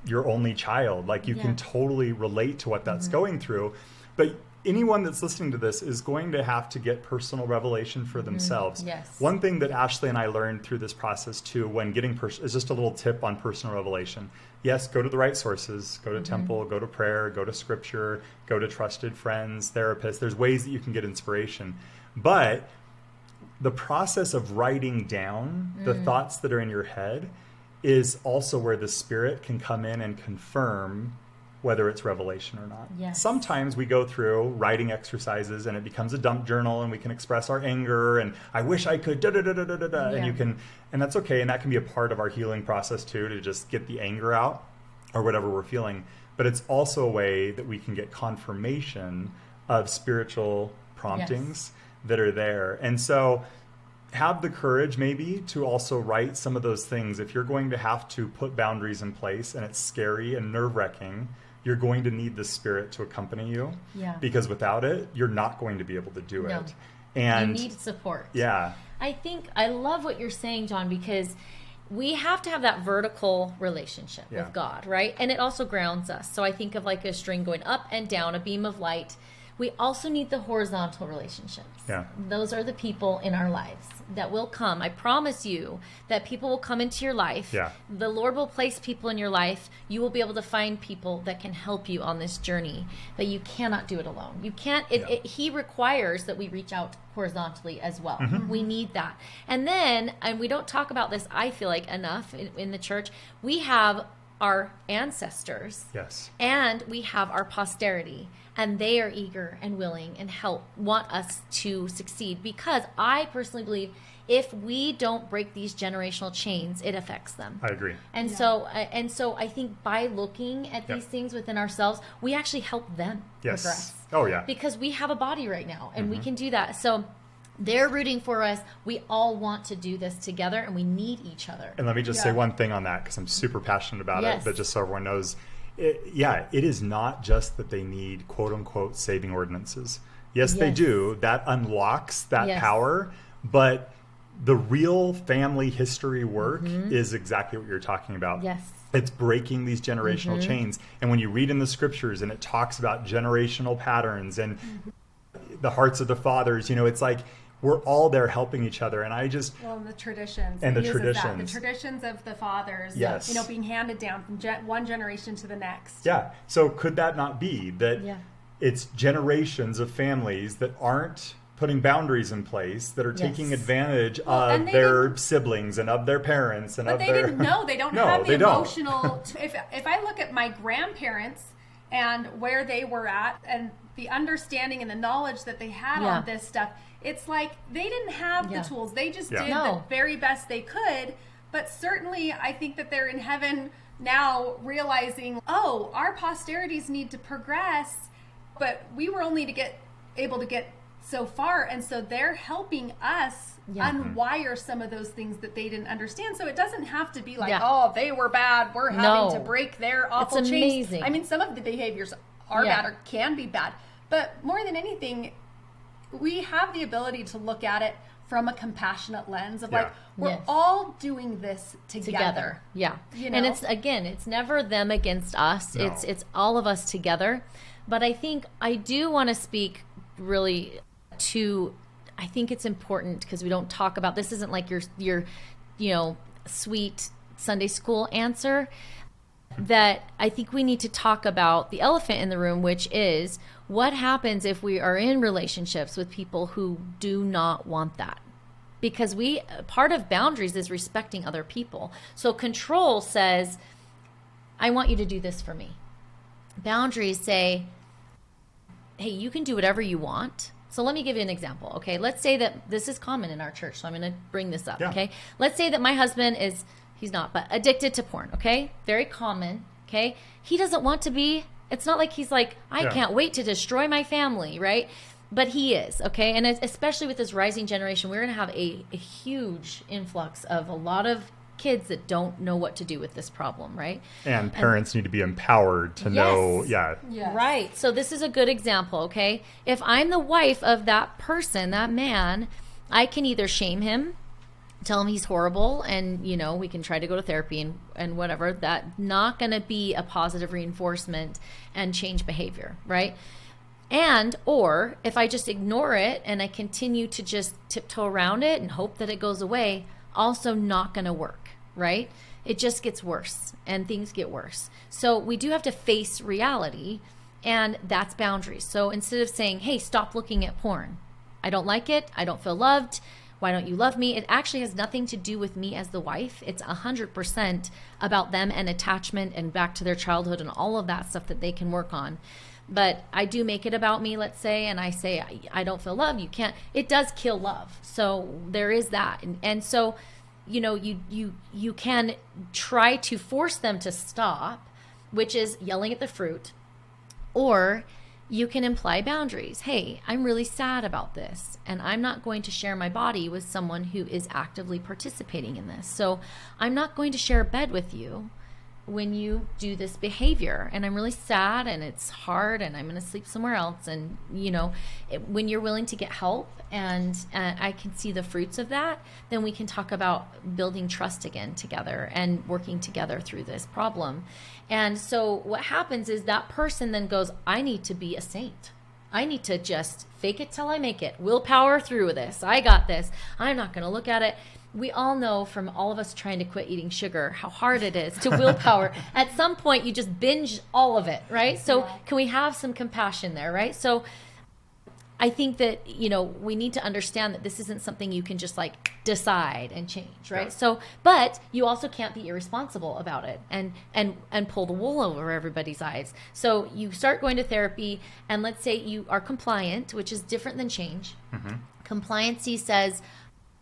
your only child. Like you can totally relate to what that's going through. But anyone that's listening to this is going to have to get personal revelation for themselves. One thing that Ashley and I learned through this process too, when getting is just a little tip on personal revelation. Yes, go to the right sources, go to temple, go to prayer, go to scripture, go to trusted friends, therapists. There's ways that you can get inspiration. But the process of writing down the thoughts that are in your head is also where the Spirit can come in and confirm whether it's revelation or not. Sometimes we go through writing exercises and it becomes a dump journal and we can express our anger and I wish I could and you can, and that's okay, and that can be a part of our healing process too, to just get the anger out or whatever we're feeling. But it's also a way that we can get confirmation of spiritual promptings that are there. And so have the courage maybe to also write some of those things. If you're going to have to put boundaries in place and it's scary and nerve-wracking, you're going to need the Spirit to accompany you. Because without it, you're not going to be able to do it. And you need support. I think I love what you're saying, John, because we have to have that vertical relationship with God, right? And it also grounds us. So I think of like a string going up and down, a beam of light. We also need the horizontal relationships. Those are the people in our lives that will come. I promise you that people will come into your life. The Lord will place people in your life. You will be able to find people that can help you on this journey, but you cannot do it alone. You can't. He requires that we reach out horizontally as well. We need that. And then, and we don't talk about this, I feel like, enough in the church, we have our ancestors. Yes. And we have our posterity, and they are eager and willing and want us to succeed, because I personally believe if we don't break these generational chains, it affects them. I agree. And so I think by looking at these things within ourselves, we actually help them progress. Oh yeah. Because we have a body right now, and we can do that. So they're rooting for us. We all want to do this together, and we need each other. And let me just say one thing on that, because I'm super passionate about it, but just so everyone knows, it is not just that they need quote unquote saving ordinances. Yes, they do. That unlocks that power, but the real family history work is exactly what you're talking about. Yes. It's breaking these generational chains. And when you read in the scriptures and it talks about generational patterns and the hearts of the fathers, it's like we're all there helping each other. And I just... Well, and the traditions. And the The traditions. traditions of the fathers, Yes. Being handed down from one generation to the next. Yeah. So could that not be that it's generations of families that aren't putting boundaries in place, that are taking advantage of their siblings and of their parents and but of they their... didn't know. They don't have the emotional... If I look at my grandparents and where they were at and the understanding and the knowledge that they had on this stuff, it's like they didn't have the tools. They just did the very best they could. But certainly I think that they're in heaven now realizing, our posterities need to progress, but we were only able to get so far, and so they're helping us unwire some of those things that they didn't understand. So it doesn't have to be like, they were bad, we're having to break their awful chains. Amazing. I mean, some of the behaviors are bad or can be bad, but more than anything, we have the ability to look at it from a compassionate lens of like, we're all doing this together. Yeah. And it's never them against us. No. It's all of us together. But I think I do want to speak really I think it's important, because we don't talk about, this isn't like your sweet Sunday school answer, that I think we need to talk about the elephant in the room, which is what happens if we are in relationships with people who do not want that. Because part of boundaries is respecting other people. So control says, I want you to do this for me. Boundaries say, hey, you can do whatever you want. So let me give you an example, okay? Let's say that this is common in our church, so I'm going to bring this up, okay? Let's say that my husband he's not, but addicted to porn, okay? Very common, okay? He doesn't want to be. It's not like he's like, I can't wait to destroy my family, right? But he is, okay? And especially with this rising generation, we're going to have a huge influx of a lot of kids that don't know what to do with this problem, right? And parents need to be empowered to know, Right. So this is a good example, okay? If I'm the wife of that person, that man, I can either shame him, tell him he's horrible, and, we can try to go to therapy and whatever. That's not going to be a positive reinforcement and change behavior, right? Or if I just ignore it and I continue to just tiptoe around it and hope that it goes away, also not going to work. Right? It just gets worse, and things get worse. So we do have to face reality, and that's boundaries. So instead of saying, hey, stop looking at porn, I don't like it, I don't feel loved, why don't you love me? It actually has nothing to do with me as the wife. It's 100% about them and attachment and back to their childhood and all of that stuff that they can work on. But I do make it about me, let's say, and I say, I don't feel love. You can't. It does kill love. So there is that. And so, you can try to force them to stop, which is yelling at the fruit, or you can imply boundaries. Hey, I'm really sad about this, and I'm not going to share my body with someone who is actively participating in this. So I'm not going to share a bed with you when you do this behavior, and I'm really sad, and it's hard, and I'm going to sleep somewhere else. And when you're willing to get help, and I can see the fruits of that, then we can talk about building trust again together and working together through this problem. And so what happens is that person then goes, I need to be a saint. I need to just fake it till I make it. Willpower through this. I got this. I'm not going to look at it. We all know from all of us trying to quit eating sugar how hard it is to willpower. At some point, you just binge all of it, right? So can we have some compassion there, right? So I think that, we need to understand that this isn't something you can just like decide and change, right? Yeah. So, but you also can't be irresponsible about it and pull the wool over everybody's eyes. So you start going to therapy, and let's say you are compliant, which is different than change. Compliancy says,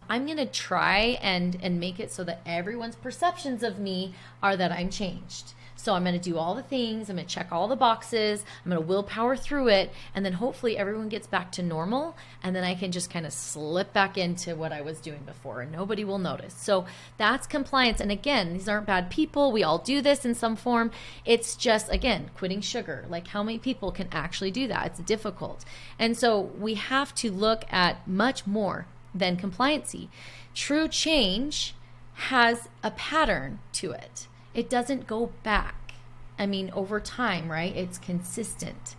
I'm going to try and make it so that everyone's perceptions of me are that I'm changed. So I'm going to do all the things. I'm going to check all the boxes. I'm going to willpower through it. And then hopefully everyone gets back to normal. And then I can just kind of slip back into what I was doing before and nobody will notice. So that's compliance. And again, these aren't bad people. We all do this in some form. It's just, again, quitting sugar. Like, how many people can actually do that? It's difficult. And so we have to look at much more than compliancy. True change has a pattern to it. It doesn't go back. I mean, over time, right? It's consistent.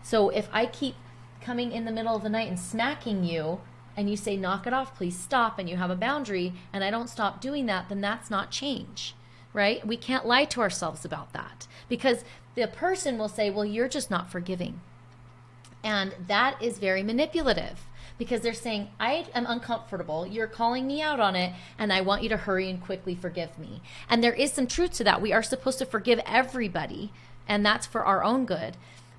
So if I keep coming in the middle of the night and smacking you, and you say, knock it off, please stop, and you have a boundary, and I don't stop doing that, then that's not change, right? We can't lie to ourselves about that, because the person will say, well, you're just not forgiving. And that is very manipulative, because they're saying, I am uncomfortable, you're calling me out on it, and I want you to hurry and quickly forgive me. And there is some truth to that. We are supposed to forgive everybody, and that's for our own good.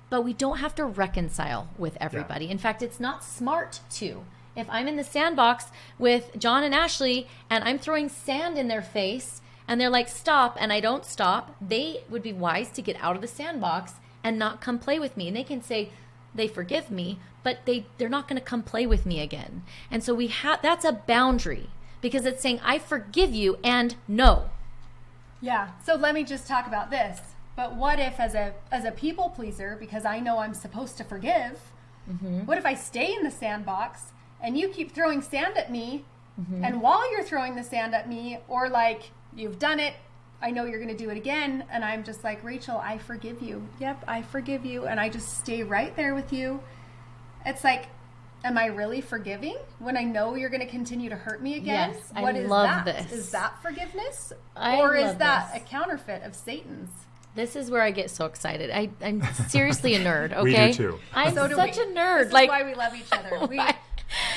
But we don't have to reconcile with everybody. Yeah. In fact, it's not smart to. If I'm in the sandbox with John and Ashley, and I'm throwing sand in their face, and they're like, stop, and I don't stop, they would be wise to get out of the sandbox and not come play with me. And they can say, they forgive me, but they're not going to come play with me again. And so that's a boundary, because it's saying, I forgive you and no. Yeah. So let me just talk about this. But what if as a people pleaser, because I know I'm supposed to forgive, what if I stay in the sandbox and you keep throwing sand at me, and while you're throwing the sand at me, or like, you've done it, I know you're going to do it again, and I'm just like, Rachel, I forgive you. Yep, I forgive you. And I just stay right there with you. It's like, am I really forgiving when I know you're going to continue to hurt me again? Yes, I love this. Is that forgiveness? Or is that a counterfeit of Satan's? This is where I get so excited. I'm seriously a nerd, okay? We do too. I'm such a nerd. This is why we love each other.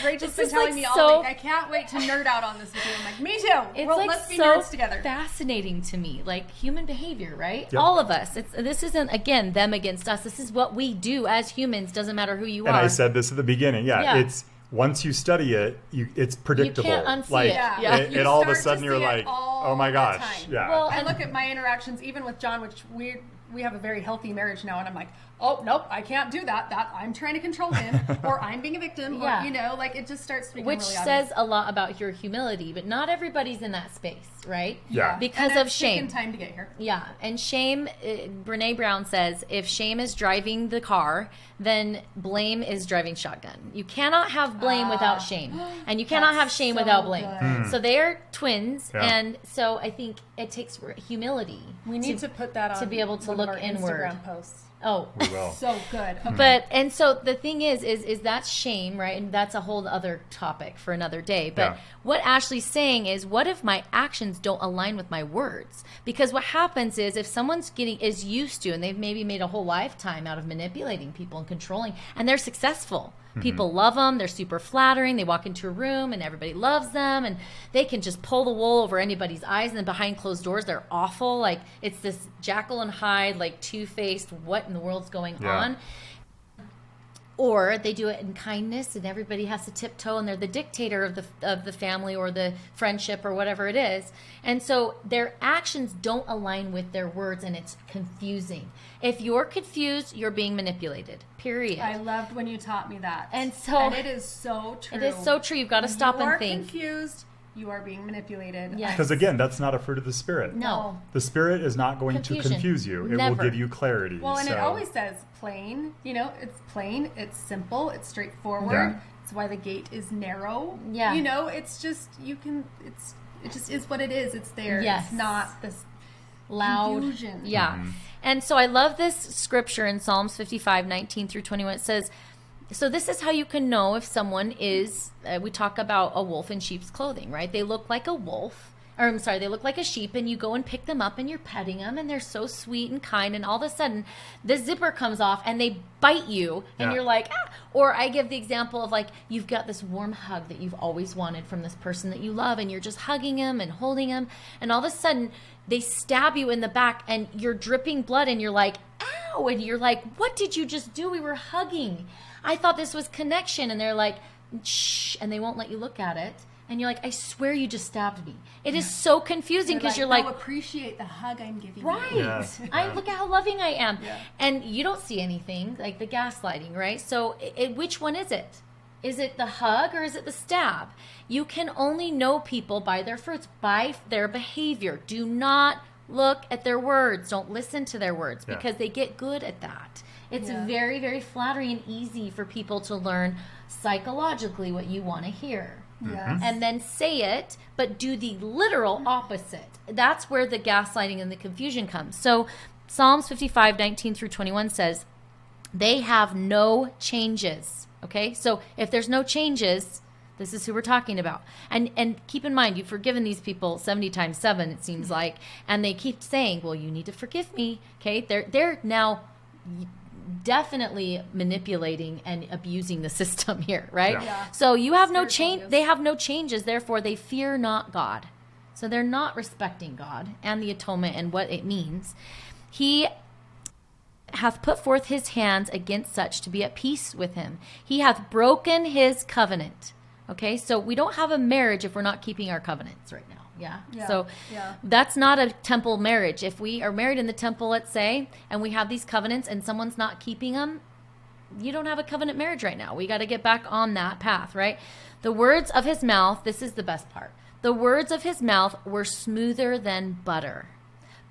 Rachel's been telling me all week, I can't wait to nerd out on this with you. I'm like, me too. Let's be nerds together. Fascinating to me, like human behavior, right? Yep. All of us. This isn't, again, them against us. This is what we do as humans. Doesn't matter who you are. And I said this at the beginning. Yeah. It's once you study it, it's predictable. You can't unsee it. And all of a sudden you're like, oh my gosh. Yeah. Well, I look at my interactions, even with John, which we have a very healthy marriage now, and I'm like, oh, nope, I can't do that. That I'm trying to control him, or I'm being a victim, or, like it just starts to become Which really says a lot about your humility, but not everybody's in that space, right? Yeah. Because and of shame. It's taken time to get here. Yeah, and shame, Brene Brown says, if shame is driving the car, then blame is driving shotgun. You cannot have blame without shame, and you cannot have shame without blame. So they're twins, and so I think it takes humility. We need to put that on to be able to look inward. Instagram posts. Oh, we will. So good. Okay. But, and so the thing is that's shame, right? And that's a whole other topic for another day. But what Ashley's saying is, what if my actions don't align with my words? Because what happens is, if someone's is used to, and they've maybe made a whole lifetime out of manipulating people and controlling, and they're successful. People love them. They're super flattering. They walk into a room and everybody loves them, and they can just pull the wool over anybody's eyes. And then behind closed doors, they're awful. Like, it's this Jekyll and Hyde, like two-faced, what in the world's going on? Or they do it in kindness, and everybody has to tiptoe, and they're the dictator of the family or the friendship or whatever it is. And so their actions don't align with their words, and it's confusing. If you're confused, you're being manipulated. Period. I loved when you taught me that. And it is so true. It is so true. You've got to stop and think. If you're confused, you are being manipulated. Yes. Because again, that's not a fruit of the Spirit. No. The Spirit is not going to confuse you. It will give you clarity. Well, and it always says plain. It's plain, it's simple, it's straightforward. Yeah. It's why the gate is narrow. Yeah. It's just, it just is what it is. It's there. Yes. It's not this loud confusion. Yeah. And so I love this scripture in Psalms 55, 19 through 21. It says, so this is how you can know if someone is, we talk about a wolf in sheep's clothing, right? They look like a wolf, or I'm sorry, they look like a sheep, and you go and pick them up and you're petting them and they're so sweet and kind, and all of a sudden the zipper comes off and they bite you and you're like, ah. Or I give the example of like, you've got this warm hug that you've always wanted from this person that you love, and you're just hugging him and holding him, and all of a sudden they stab you in the back and you're dripping blood and you're like, ow, and you're like, what did you just do? We were hugging. I thought this was connection. And they're like, shh, and they won't let you look at it. And you're like, I swear you just stabbed me. It is so confusing because you're like, appreciate the hug I'm giving right. you. I look at how loving I am. Yeah. And you don't see anything, like the gaslighting, right? So which one is it? Is it the hug or is it the stab? You can only know people by their fruits, by their behavior. Do not look at their words. Don't listen to their words because they get good at that. It's very, very flattering and easy for people to learn psychologically what you want to hear. Yes. And then say it, but do the literal opposite. That's where the gaslighting and the confusion comes. So Psalms 55:19-21 says, they have no changes. Okay? So if there's no changes, this is who we're talking about. And keep in mind, you've forgiven these people 70 times 7, it seems like. And they keep saying, well, you need to forgive me. Okay? They're now definitely manipulating and abusing the system here, right? Yeah. So you have no change. They have no changes. Therefore, they fear not God. So they're not respecting God and the atonement and what it means. He hath put forth his hands against such to be at peace with him. He hath broken his covenant. Okay, so we don't have a marriage if we're not keeping our covenants right now. Yeah. So that's not a temple marriage. If we are married in the temple, let's say, and we have these covenants and someone's not keeping them, you don't have a covenant marriage right now. We got to get back on that path, right? The words of his mouth, this is the best part. The words of his mouth were smoother than butter,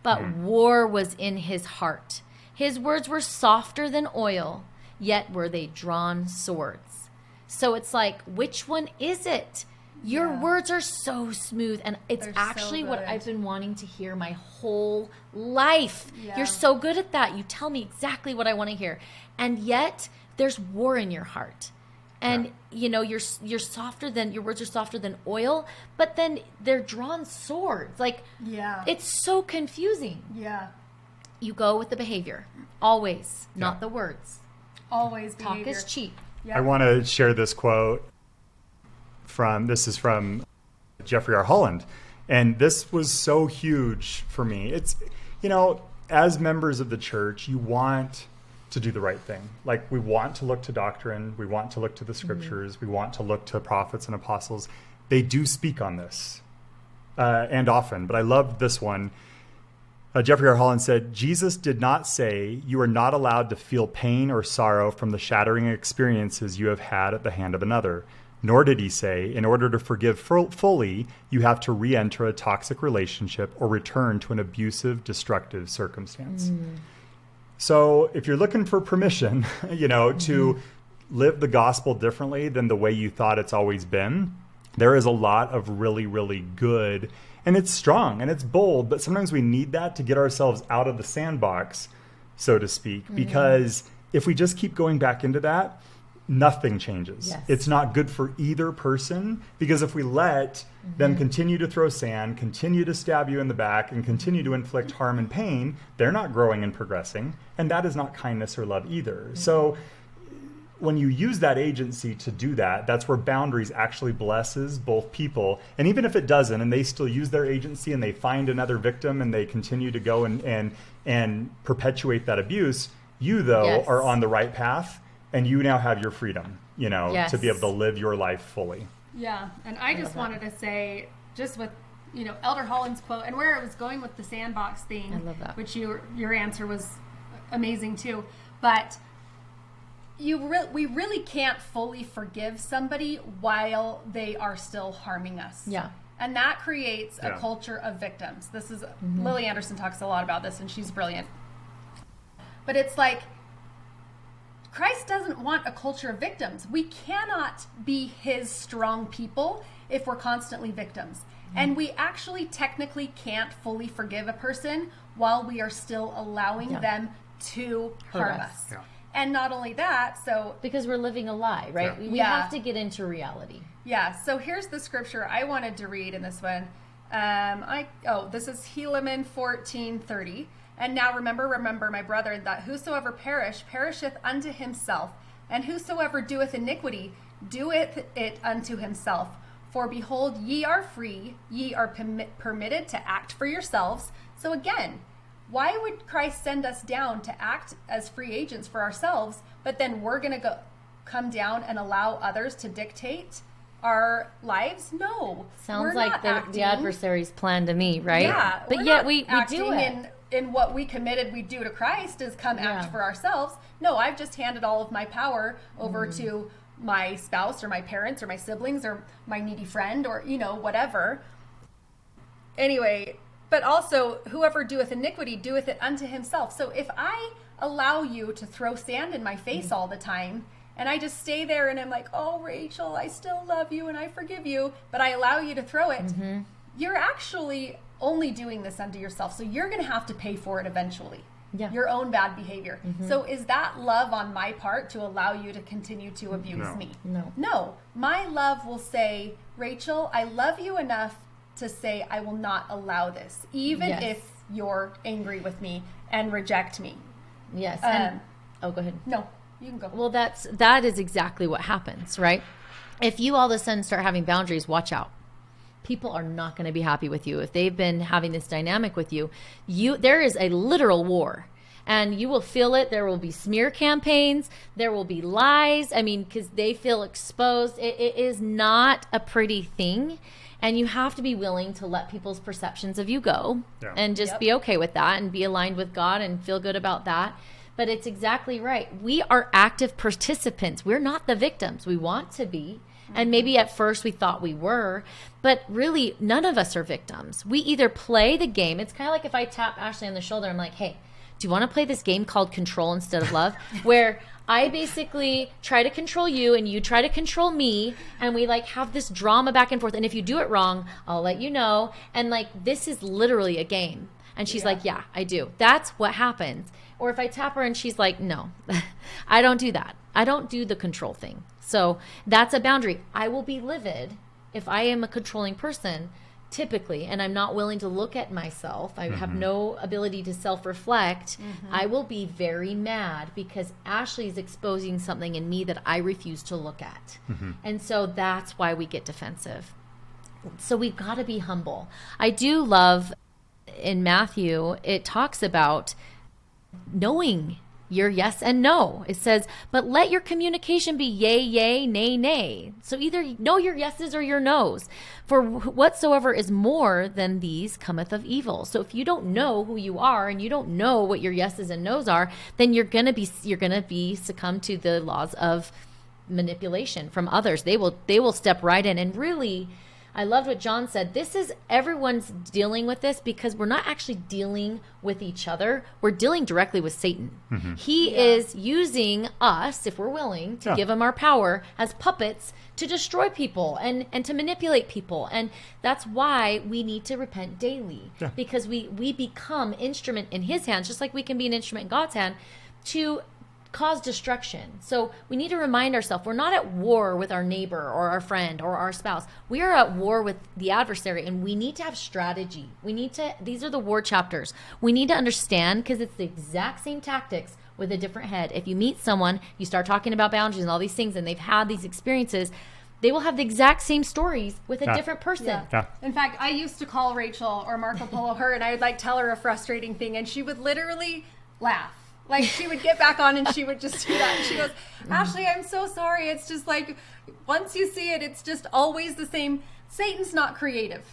but war was in his heart. His words were softer than oil, yet were they drawn swords. So it's like, which one is it? Your words are so smooth, and it's actually what I've been wanting to hear my whole life. You're so good at that. You tell me exactly what I want to hear. And yet there's war in your heart. And you know, you're softer than, your words are softer than oil, but then they're drawn swords. Like, it's so confusing. Yeah. You go with the behavior. Always, not the words. Always Talk behavior. is cheap. I want to share this quote this is from Jeffrey R. Holland. And this was so huge for me. It's, you know, as members of the church, you want to do the right thing. Like, we want to look to doctrine. We want to look to the scriptures. We want to look to prophets and apostles. They do speak on this and often, but I love this one. Jeffrey R. Holland said, Jesus did not say you are not allowed to feel pain or sorrow from the shattering experiences you have had at the hand of another. Nor did he say, in order to forgive fully, you have to re-enter a toxic relationship or return to an abusive, destructive circumstance. So if you're looking for permission, you know, to live the gospel differently than the way you thought it's always been, there is a lot of really, really good, and it's strong and it's bold, but sometimes we need that to get ourselves out of the sandbox, so to speak, because if we just keep going back into that, nothing changes. It's not good for either person, because if we let them continue to throw sand, continue to stab you in the back, and continue to inflict harm and pain, they're not growing and progressing, and that is not kindness or love either. So when you use that agency to do that, that's where boundaries actually blesses both people. And even if it doesn't, and they still use their agency and they find another victim and they continue to go and perpetuate that abuse, you though are on the right path. And you now have your freedom, you know, to be able to live your life fully. Yeah. And I just wanted to say, just with, you know, Elder Holland's quote and where it was going with the sandbox thing, I love that. which your answer was amazing too. But we really can't fully forgive somebody while they are still harming us. Yeah. And that creates a culture of victims. This is, Lily Anderson talks a lot about this, and she's brilliant. But it's like, Christ doesn't want a culture of victims. We cannot be his strong people if we're constantly victims. And we actually technically can't fully forgive a person while we are still allowing them to harm us. Yeah. And not only that, so... Because we're living a lie, right? We have to get into reality. Yeah, so here's the scripture I wanted to read in this one. This is Helaman 14:30. And now remember, my brother, that whosoever perisheth unto himself, and whosoever doeth iniquity, doeth it unto himself. For behold, ye are free, ye are permitted to act for yourselves. So again, why would Christ send us down to act as free agents for ourselves, but then we're going to come down and allow others to dictate our lives? No. Sounds like the adversary's plan to me, right? Yeah. But yet we do it. In what we committed we do to Christ is come act for ourselves. No, I've just handed all of my power over to my spouse or my parents or my siblings or my needy friend or, whatever. Anyway, but also whoever doeth iniquity doeth it unto himself. So if I allow you to throw sand in my face all the time, and I just stay there and I'm like, oh, Rachel, I still love you and I forgive you, but I allow you to throw it, you're actually only doing this unto yourself. So you're going to have to pay for it eventually. Yeah. Your own bad behavior. So is that love on my part to allow you to continue to abuse me? No. My love will say, Rachel, I love you enough to say I will not allow this, even if you're angry with me and reject me. Yes. Go ahead. No, you can go. Well, that is exactly what happens, right? If you all of a sudden start having boundaries, watch out. People are not going to be happy with you. If they've been having this dynamic with you, there is a literal war. And you will feel it. There will be smear campaigns. There will be lies. I mean, because they feel exposed. It is not a pretty thing. And you have to be willing to let people's perceptions of you go and just be okay with that and be aligned with God and feel good about that. But it's exactly right. We are active participants. We're not the victims. We want to be. And maybe at first we thought we were, but really none of us are victims. We either play the game. It's kind of like if I tap Ashley on the shoulder, I'm like, hey, do you want to play this game called Control Instead of Love? Where I basically try to control you and you try to control me, and we like have this drama back and forth. And if you do it wrong, I'll let you know. And like, this is literally a game. And she's like, yeah, I do. That's what happens. Or if I tap her and she's like, no, I don't do that. I don't do the control thing. So that's a boundary. I will be livid if I am a controlling person, typically, and I'm not willing to look at myself. I have no ability to self-reflect. I will be very mad because Ashley's exposing something in me that I refuse to look at. And so that's why we get defensive. So we've got to be humble. I do love in Matthew, it talks about knowing your yes and no. It says, but let your communication be yea, yea, nay, nay. So either know your yeses or your no's. For whatsoever is more than these cometh of evil. So if you don't know who you are and you don't know what your yeses and no's are, then you're gonna be succumb to the laws of manipulation from others. They will step right in. And really, I loved what John said. This is everyone's dealing with this because we're not actually dealing with each other. We're dealing directly with Satan. He is using us, if we're willing, to give him our power as puppets to destroy people and to manipulate people. And that's why we need to repent daily because we become instrument in his hands, just like we can be an instrument in God's hand to cause destruction. So we need to remind ourselves we're not at war with our neighbor or our friend or our spouse. We are at war with the adversary, and we need to have strategy. These are the war chapters. We need to understand, because it's the exact same tactics with a different head. If you meet someone, you start talking about boundaries and all these things, and they've had these experiences, they will have the exact same stories with a different person. In fact, I used to call Rachel or Marco Polo her, and I would like tell her a frustrating thing, and she would literally laugh. Like, she would get back on and she would just do that. And she goes, Ashley, I'm so sorry. It's just like, once you see it, it's just always the same. Satan's not creative.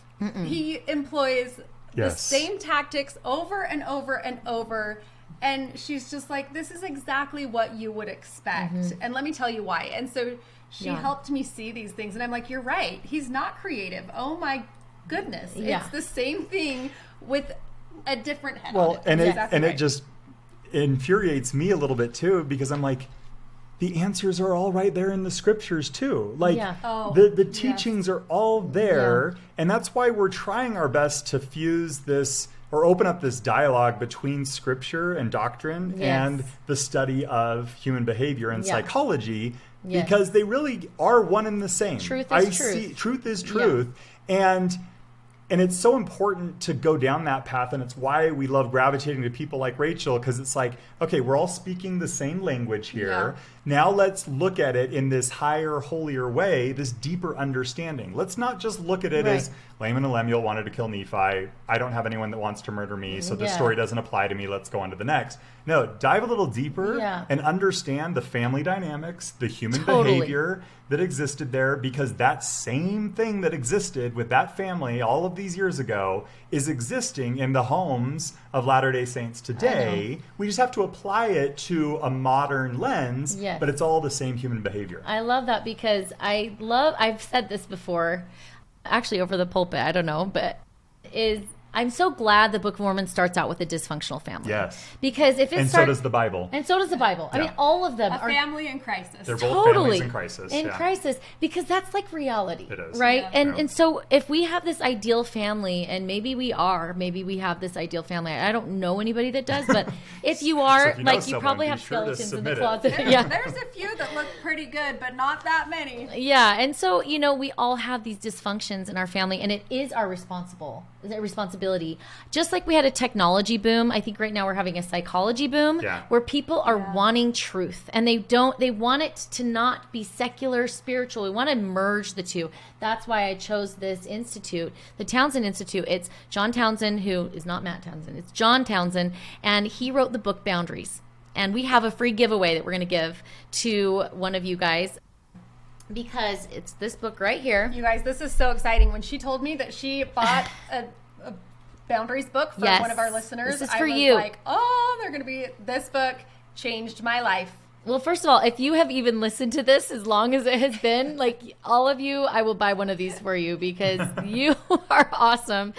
He employs the same tactics over and over and over. And she's just like, this is exactly what you would expect. And let me tell you why. And so she helped me see these things. And I'm like, you're right. He's not creative. Oh, my goodness. It's the same thing with a different head on it. It just infuriates me a little bit too, because I'm like, the answers are all right there in the scriptures too. Like the teachings are all there. And that's why we're trying our best to fuse this or open up this dialogue between scripture and doctrine and the study of human behavior and psychology, because they really are one and the same. Truth is truth. Truth is truth. And And it's so important to go down that path, and it's why we love gravitating to people like Rachel, because it's like, okay, we're all speaking the same language here. Yeah. Now let's look at it in this higher, holier way, this deeper understanding. Let's not just look at it as Laman and Lemuel wanted to kill Nephi. I don't have anyone that wants to murder me, so this story doesn't apply to me. Let's go on to the next. No, dive a little deeper and understand the family dynamics, the human behavior that existed there, because that same thing that existed with that family all of these years ago is existing in the homes of Latter-day Saints today. We just have to apply it to a modern lens, but it's all the same human behavior. I love that, because I've said this before, actually over the pulpit, I don't know, but I'm so glad the Book of Mormon starts out with a dysfunctional family. Yes. Because if it so does the Bible. And so does the Bible. I mean, all of them are family in crisis. They're both families in crisis. In crisis, because that's like reality. It is. Right? Yeah. And so if we have this ideal family, and maybe we have this ideal family. I don't know anybody that does, but if you are, So if you probably have skeletons in the closet. There's a few that look pretty good, but not that many. Yeah, and so, we all have these dysfunctions in our family, and it is our responsibility. Just like we had a technology boom, I think right now we're having a psychology boom where people are wanting truth, and they want it to not be secular, spiritual. We want to merge the two. That's why I chose this institute, the Townsend Institute. It's John Townsend, who is not Matt Townsend. It's John Townsend, and he wrote the book Boundaries. And we have a free giveaway that we're going to give to one of you guys, because it's this book right here. You guys, this is so exciting. When she told me that she bought a Boundaries book for one of our listeners, this is for I was you. like, oh, they're going to be, this book changed my life. Well, first of all, if you have even listened to this as long as it has been, like all of you, I will buy one of these for you, because you are awesome.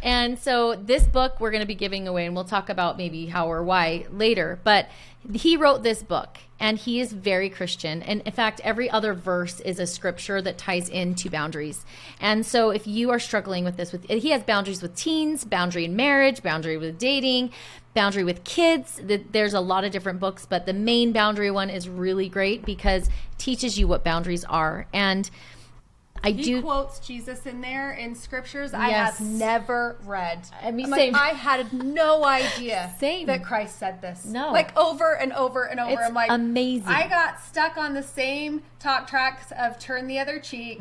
And so this book we're going to be giving away, and we'll talk about maybe how or why later. But he wrote this book, and he is very Christian. And in fact, every other verse is a scripture that ties into boundaries. And so if you are struggling with this, he has boundaries with teens, boundary in marriage, boundary with dating, boundary with kids. There's a lot of different books, but the main boundary one is really great because it teaches you what boundaries are. And he quotes Jesus in there in scriptures I have never read. I mean, same. I had no idea that Christ said this. No. Like over and over and over. It's I'm like, amazing. I got stuck on the same talk tracks of turn the other cheek,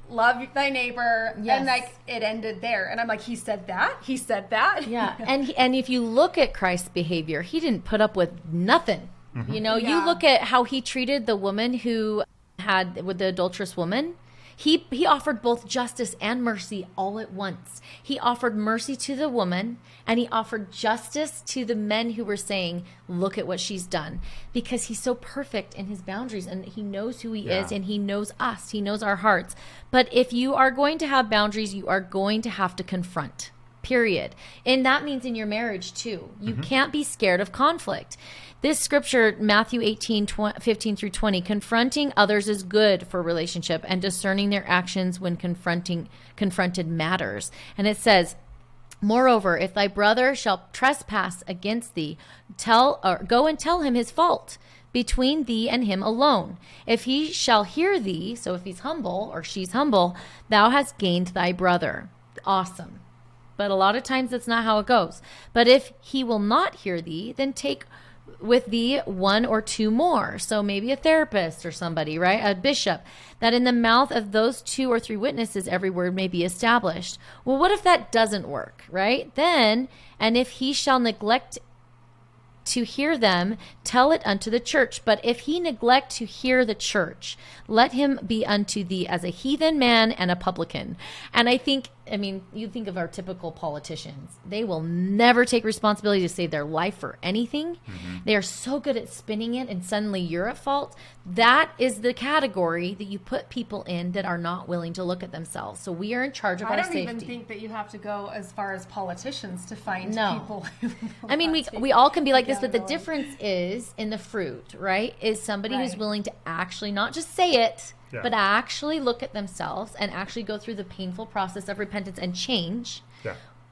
love thy neighbor, and like it ended there. And I'm like, he said that? He said that? Yeah. And if you look at Christ's behavior, he didn't put up with nothing. You look at how he treated the woman who had with the adulterous woman. He offered both justice and mercy all at once. He offered mercy to the woman, and he offered justice to the men who were saying, look at what she's done. Because he's so perfect in his boundaries, and he knows who he is, and he knows us. He knows our hearts. But if you are going to have boundaries, you are going to have to confront. Period. And that means in your marriage too. You can't be scared of conflict. This scripture, Matthew 18:15 through 20, confronting others is good for relationship, and discerning their actions when confronted matters. And it says, moreover, if thy brother shall trespass against thee, go and tell him his fault between thee and him alone. If he shall hear thee, so if he's humble or she's humble, thou hast gained thy brother. Awesome. But a lot of times that's not how it goes. But if he will not hear thee, then take with thee one or two more. So maybe a therapist or somebody, right? A bishop, that in the mouth of those 2 or 3 witnesses every word may be established. Well, what if that doesn't work, right? Then, and if he shall neglect to hear them, tell it unto the church. But if he neglect to hear the church, let him be unto thee as a heathen man and a publican. And you think of our typical politicians. They will never take responsibility to save their life for anything. They are so good at spinning it, and suddenly you're at fault. That is the category that you put people in that are not willing to look at themselves. So we are in charge of our safety. I don't even think that you have to go as far as politicians to find people who we all can be like this, but the difference is in the fruit, right? Is somebody who's willing to actually not just say it, but actually look at themselves and actually go through the painful process of repentance and change,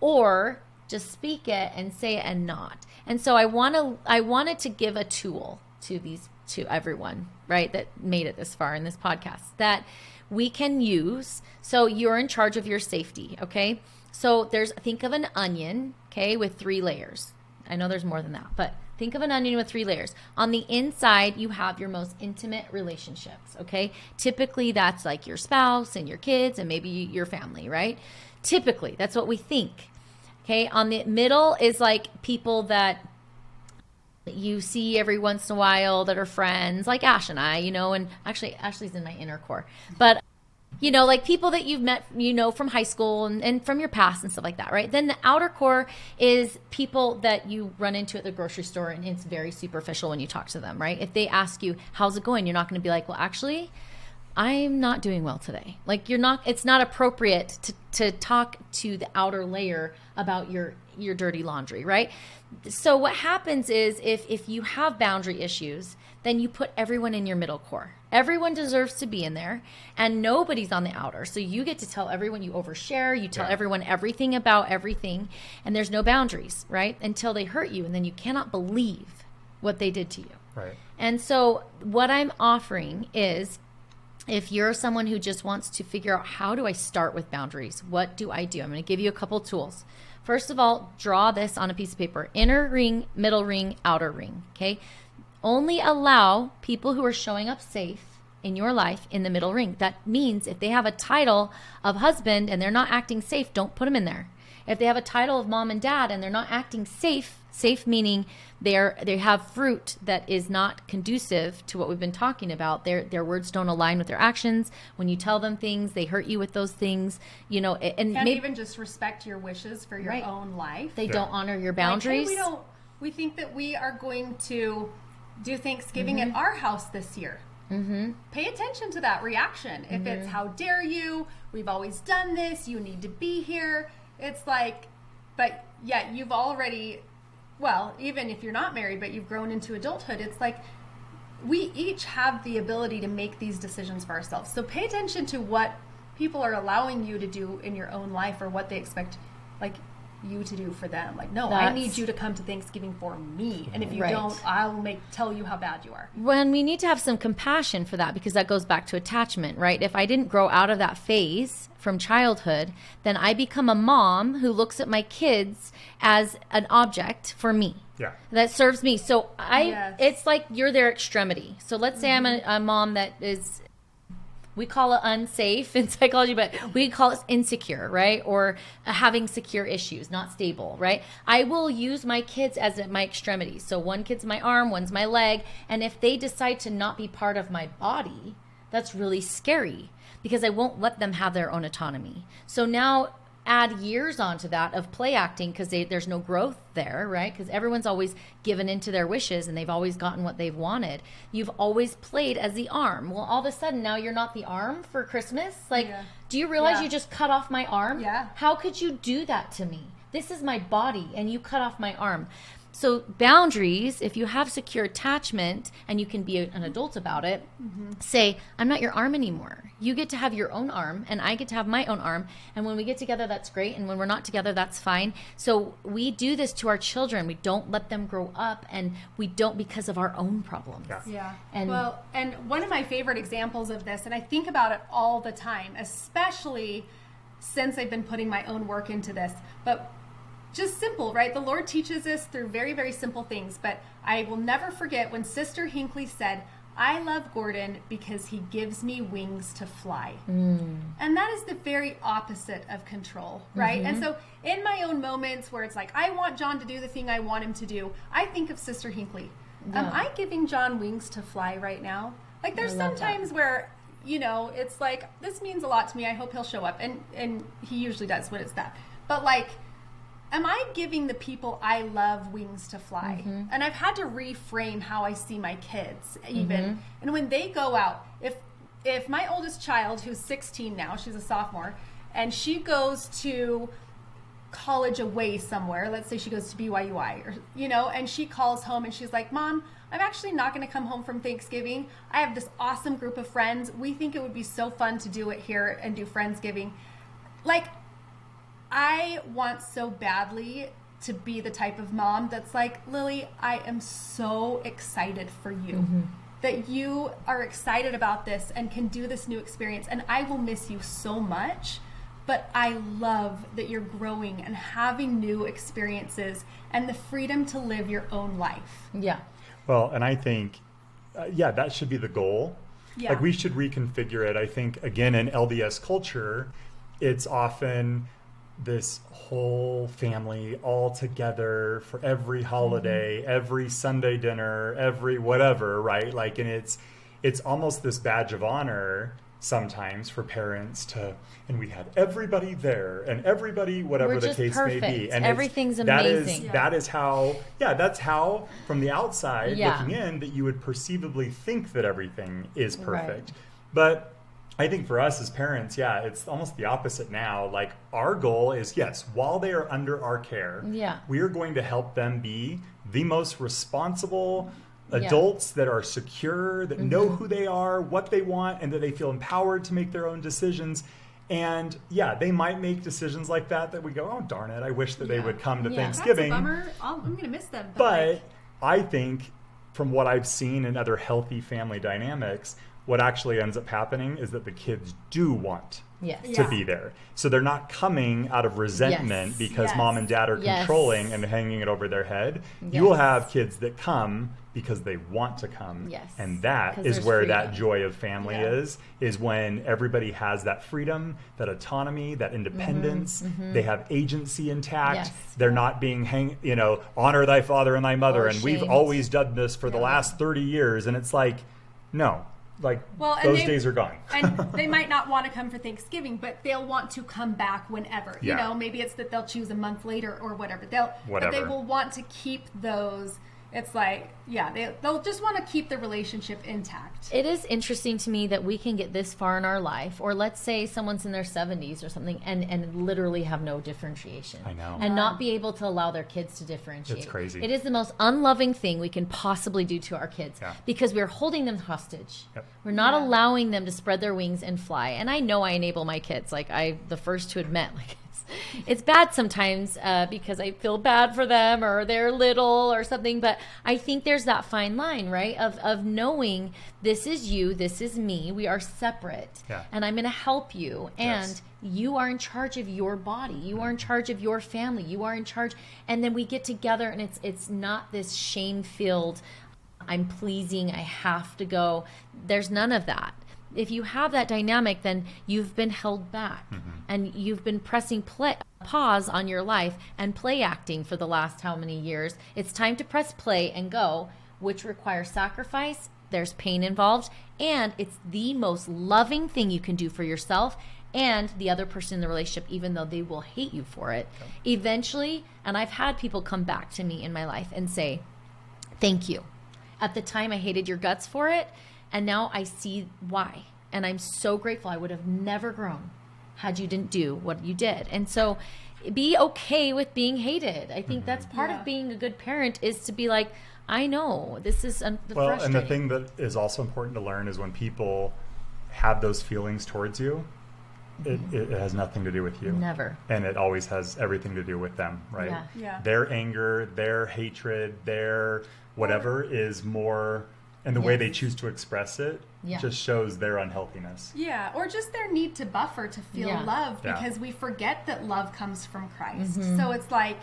or just speak it and say it and not. And so I wanted to give a tool to everyone, right, that made it this far in this podcast, that we can use. So you're in charge of your safety, okay? So think of an onion, okay, with 3 layers. I know there's more than that, but think of an onion with 3 layers. On the inside, you have your most intimate relationships, okay? Typically, that's like your spouse and your kids and maybe your family, right? Typically, that's what we think, okay? On the middle is like people that you see every once in a while that are friends, like Ash and I, and actually Ashley's in my inner core, but like people that you've met, from high school and from your past and stuff like that, right? Then the outer core is people that you run into at the grocery store, and it's very superficial when you talk to them, right? If they ask you, how's it going? You're not going to be like, well, actually, I'm not doing well today. Like it's not appropriate to talk to the outer layer about your dirty laundry, right? So what happens is if you have boundary issues, then you put everyone in your middle core. Everyone deserves to be in there, and nobody's on the outer. So you get to tell everyone, you overshare, you tell everyone everything about everything, and there's no boundaries, right? Until they hurt you, and then you cannot believe what they did to you. Right. And so what I'm offering is, if you're someone who just wants to figure out, how do I start with boundaries? What do I do? I'm going to give you a couple tools. First of all, draw this on a piece of paper. Inner ring, middle ring, outer ring, okay? Only allow people who are showing up safe in your life in the middle ring. That means if they have a title of husband and they're not acting safe, don't put them in there. If they have a title of mom and dad and they're not acting safe meaning they have fruit that is not conducive to what we've been talking about. Their words don't align with their actions. When you tell them things, they hurt you with those things. And can't even just respect your wishes for your own life. They don't honor your boundaries. Like, hey, we think that we are going to do Thanksgiving at our house this year. Mm-hmm. Pay attention to that reaction. If it's, how dare you? We've always done this. You need to be here. It's like, but yeah, you've already, well, even if you're not married, but you've grown into adulthood, it's like we each have the ability to make these decisions for ourselves. So pay attention to what people are allowing you to do in your own life, or what they expect like you to do for them. Like, no, I need you to come to Thanksgiving for me, and if you don't, I'll tell you how bad you are. When we need to have some compassion for that, because that goes back to attachment, right? If I didn't grow out of that phase from childhood, then I become a mom who looks at my kids as an object for me. Yeah. That serves me. So it's like you're their extremity. So let's say I'm a mom that is, we call it unsafe in psychology, but we call it insecure, right? Or having secure issues, not stable, right? I will use my kids as my extremities. So one kid's my arm, one's my leg. And if they decide to not be part of my body, that's really scary, because I won't let them have their own autonomy. So now add years onto that of play acting, because there's no growth there, right? Because everyone's always given into their wishes and they've always gotten what they've wanted. You've always played as the arm. Well, all of a sudden now you're not the arm for Christmas. Like, do you realize you just cut off my arm? Yeah. How could you do that to me? This is my body and you cut off my arm. So boundaries, if you have secure attachment and you can be an adult about it, say, I'm not your arm anymore. You get to have your own arm and I get to have my own arm. And when we get together, that's great. And when we're not together, that's fine. So we do this to our children. We don't let them grow up, and we don't because of our own problems. Yeah. And one of my favorite examples of this, and I think about it all the time, especially since I've been putting my own work into this, but just simple, right? The Lord teaches us through very, very simple things. But I will never forget when Sister Hinckley said, I love Gordon because he gives me wings to fly. And that is the very opposite of control, right? And so in my own moments where it's like, I want John to do the thing I want him to do, I think of Sister Hinckley. Am I giving John wings to fly right now? Like, there's some times where, it's like, this means a lot to me. I hope he'll show up. And he usually does when it's that. But like, am I giving the people I love wings to fly? And I've had to reframe how I see my kids even. And when they go out, if my oldest child, who's 16 now, she's a sophomore, and she goes to college away somewhere, let's say she goes to BYUI, or, and she calls home and she's like, Mom, I'm actually not going to come home from Thanksgiving. I have this awesome group of friends. We think it would be so fun to do it here and do Friendsgiving. Like, I want so badly to be the type of mom that's like, Lily, I am so excited for you that you are excited about this and can do this new experience, and I will miss you so much, but I love that you're growing and having new experiences and the freedom to live your own life. Yeah. Well, and I think, that should be the goal. Yeah. Like, we should reconfigure it. I think, again, in LDS culture, it's often this whole family all together for every holiday, every Sunday dinner, every whatever, right? Like, and it's almost this badge of honor sometimes for parents to, and we had everybody there and everybody, whatever the case may be. And everything's amazing. That is how, that's how from the outside Yeah. looking in that you would perceivably think that everything is perfect. Right. But I think for us as parents, it's almost the opposite now. Like, our goal is, yes, while they are under our care, we are going to help them be the most responsible adults that are secure, that know who they are, what they want, and that they feel empowered to make their own decisions. And they might make decisions like that we go, oh, darn it, I wish that they would come to Thanksgiving. That's a bummer. I'm going to miss them. But I think from what I've seen in other healthy family dynamics, what actually ends up happening is that the kids do want to be there. So they're not coming out of resentment because mom and dad are controlling and hanging it over their head. You will have kids that come because they want to come. And that is where freedom. that joy of family is when everybody has that freedom, that autonomy, that independence. They have agency intact. They're not being honor thy father and thy mother. And we've always done this for the last 30 years. And it's like, no. Like, those days are gone. And they might not want to come for Thanksgiving, but they'll want to come back whenever. You know, maybe it's that they'll choose a month later or whatever. But they will want to keep those. It's like, they'll just want to keep the relationship intact. It is interesting to me that we can get this far in our life, or let's say someone's in their 70s or something, and literally have no differentiation. I know. And not be able to allow their kids to differentiate. It's crazy. It is the most unloving thing we can possibly do to our kids because we're holding them hostage. We're not allowing them to spread their wings and fly. And I know I enable my kids. Like, I'm the first to admit, like, it's bad sometimes because I feel bad for them or they're little or something. But I think there's that fine line, right, of knowing this is you, this is me. We are separate. And I'm going to help you. And you are in charge of your body. You are in charge of your family. You are in charge. And then we get together and it's not this shame-filled, I'm pleasing, I have to go. There's none of that. If you have that dynamic, then you've been held back and you've been pressing pause on your life and play acting for the last how many years. It's time to press play and go, which requires sacrifice. There's pain involved, and it's the most loving thing you can do for yourself and the other person in the relationship, even though they will hate you for it. Eventually, and I've had people come back to me in my life and say, thank you. At the time, I hated your guts for it. And now I see why. And I'm so grateful. I would have never grown had you didn't do what you did. And so be okay with being hated. I think that's part of being a good parent, is to be like, I know this is frustrating. Well, and the thing that is also important to learn is when people have those feelings towards you, it has nothing to do with you. Never. And it always has everything to do with them, right? Their anger, their hatred, their whatever is more... And the way they choose to express it just shows their unhealthiness. Yeah, or just their need to buffer to feel love, because we forget that love comes from Christ. So it's like,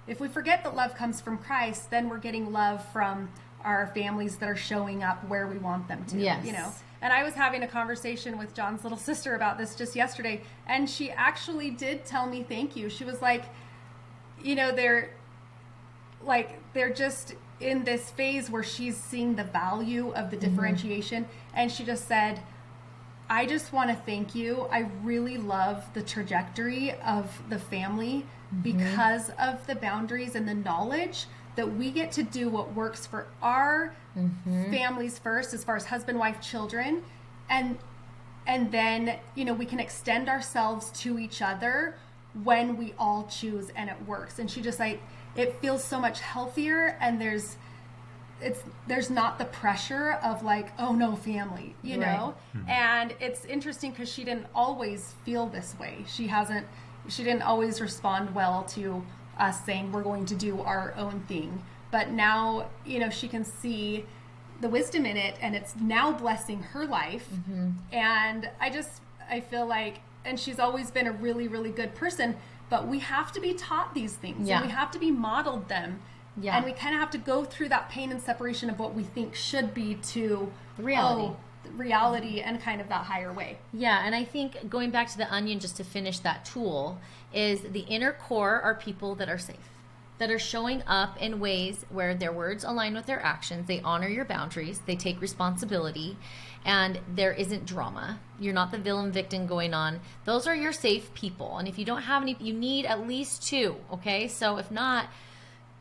if we forget that love comes from Christ, then we're getting love from our families that are showing up where we want them to. You know. And I was having a conversation with John's little sister about this just yesterday, and she actually did tell me thank you. She was like, you know, they're just in this phase where she's seeing the value of the differentiation, and she just said, I just want to thank you. I really love the trajectory of the family because of the boundaries and the knowledge that we get to do what works for our families first, as far as husband, wife, children, and then, you know, we can extend ourselves to each other when we all choose and it works. And she just like, it feels so much healthier, and there's not the pressure of like, oh no, family, you know? And it's interesting because she didn't always feel this way. She didn't always respond well to us saying we're going to do our own thing. But now, she can see the wisdom in it, and it's now blessing her life. And I feel like, and she's always been a really, really good person, but we have to be taught these things, and we have to be modeled them. And we kind of have to go through that pain and separation of what we think should be to reality and kind of that higher way. Yeah, and I think going back to the onion, just to finish that tool, is the inner core are people that are safe, that are showing up in ways where their words align with their actions. They honor your boundaries. They take responsibility, and there isn't drama. You're not the villain victim going on. Those are your safe people. And if you don't have any, you need at least 2. Okay, so if not,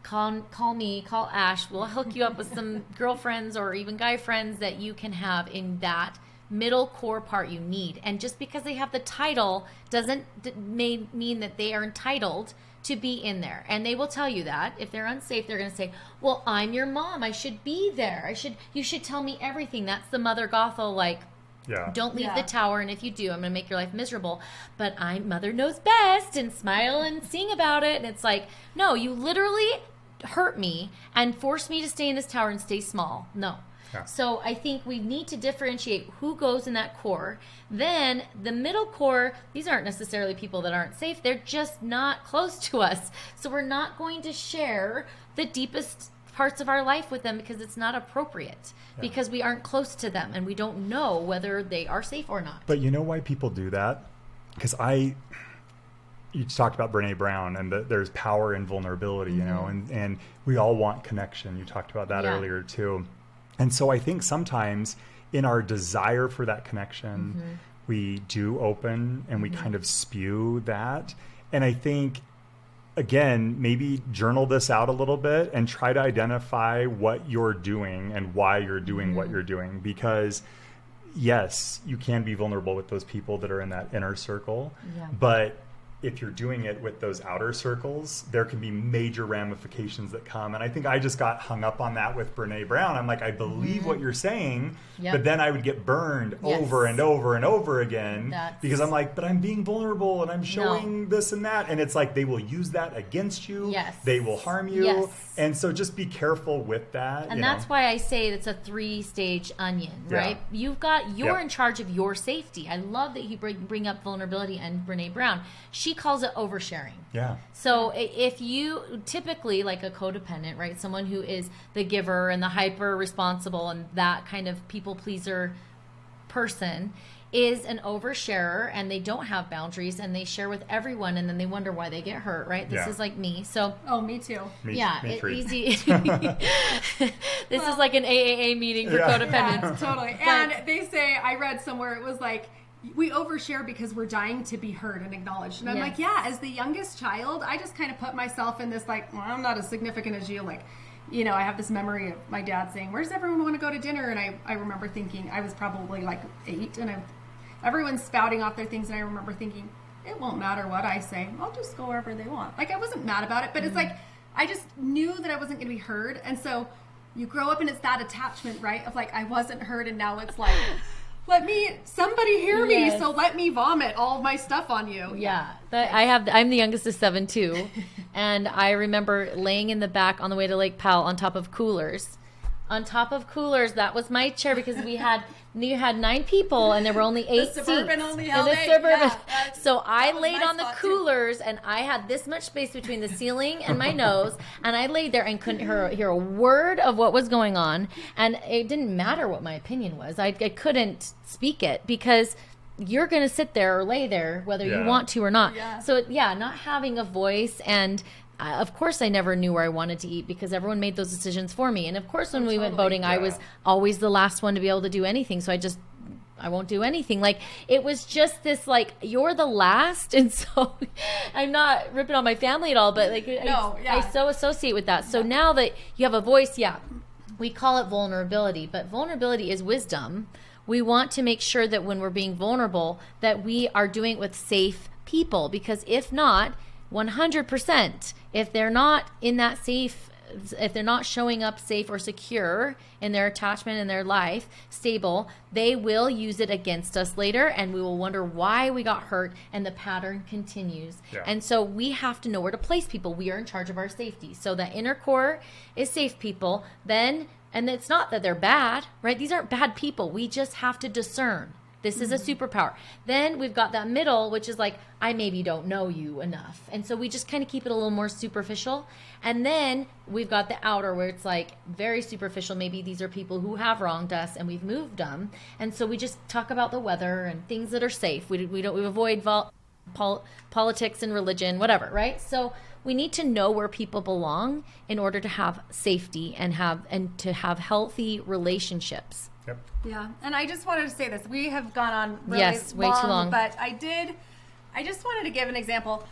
call me, call Ash. We'll hook you up with some girlfriends or even guy friends that you can have in that middle core part you need. And just because they have the title doesn't mean that they are entitled to be in there. And they will tell you that. If they're unsafe, they're going to say, well, I'm your mom. I should be there. You should tell me everything. That's the Mother Gothel, like, don't leave the tower, and if you do, I'm going to make your life miserable. But Mother knows best, and smile and sing about it. And it's like, no, you literally hurt me and force me to stay in this tower and stay small. No. Yeah. So I think we need to differentiate who goes in that core. Then the middle core, these aren't necessarily people that aren't safe. They're just not close to us. So we're not going to share the deepest parts of our life with them because it's not appropriate, because we aren't close to them and we don't know whether they are safe or not. But you know why people do that? Because you talked about Brene Brown, and there's power in vulnerability, and we all want connection. You talked about that earlier too. And so I think sometimes in our desire for that connection, we do open and we kind of spew that. And I think, again, maybe journal this out a little bit and try to identify what you're doing and why you're doing what you're doing. Because yes, you can be vulnerable with those people that are in that inner circle, but if you're doing it with those outer circles, there can be major ramifications that come. And I think I just got hung up on that with Brene Brown. I'm like, I believe what you're saying, but then I would get burned over and over and over again because I'm like, but I'm being vulnerable and I'm showing this and that. And it's like, they will use that against you. They will harm you. And so just be careful with that. And that's why I say it's a 3-stage onion, right? You're in charge of your safety. I love that you bring up vulnerability and Brene Brown. She calls it oversharing. So if you typically, like a codependent, right? Someone who is the giver and the hyper responsible and that kind of people pleaser person is an oversharer, and they don't have boundaries and they share with everyone, and then they wonder why they get hurt, right? This is like me. So me too. Me easy. This is like an AAA meeting for codependents. Totally. And they say, I read somewhere, it was like, we overshare because we're dying to be heard and acknowledged. And I'm like, as the youngest child, I just kind of put myself in this, like, well, I'm not as significant as you. Like, I have this memory of my dad saying, where's everyone want to go to dinner? And I remember thinking, I was probably like 8, and everyone's spouting off their things. And I remember thinking, it won't matter what I say. I'll just go wherever they want. Like, I wasn't mad about it, but it's like, I just knew that I wasn't going to be heard. And so you grow up and it's that attachment, right? Of like, I wasn't heard, and now it's like, somebody hear me, so let me vomit all of my stuff on you. I'm the youngest of 7 too, and I remember laying in the back on the way to Lake Powell on top of coolers. That was my chair because you had 9 people and there were only 8 seats. Only held 8. So I laid on the coolers and I had this much space between the ceiling and my nose, and I laid there and couldn't hear a word of what was going on. And it didn't matter what my opinion was. I couldn't speak it because you're going to sit there or lay there whether you want to or not. So not having a voice. And of course, I never knew where I wanted to eat because everyone made those decisions for me. And of course, when we went voting, I was always the last one to be able to do anything. So I won't do anything. Like, it was just this, like, you're the last. And so I'm not ripping on my family at all, but like, I so associate with that. So now that you have a voice, we call it vulnerability, but vulnerability is wisdom. We want to make sure that when we're being vulnerable, that we are doing it with safe people, because if not, 100%, if they're not in that safe if they're not showing up safe or secure in their attachment in their life, stable, they will use it against us later, and we will wonder why we got hurt, and the pattern continues. Yeah. And so we have to know where to place people. We are in charge of our safety. So the inner core is safe people. Then, and it's not that they're bad, right? These aren't bad people. We just have to discern. This is a superpower. Then we've got that middle, which is like, I maybe don't know you enough. And so we just kind of keep it a little more superficial. And then we've got the outer, where it's like very superficial. Maybe these are people who have wronged us and we've moved them. And so we just talk about the weather and things that are safe. We avoid politics and religion, whatever, right? So we need to know where people belong in order to have safety and to have healthy relationships. Yep. Yeah, and I just wanted to say this. We have gone on really way too long. But I just wanted to give an example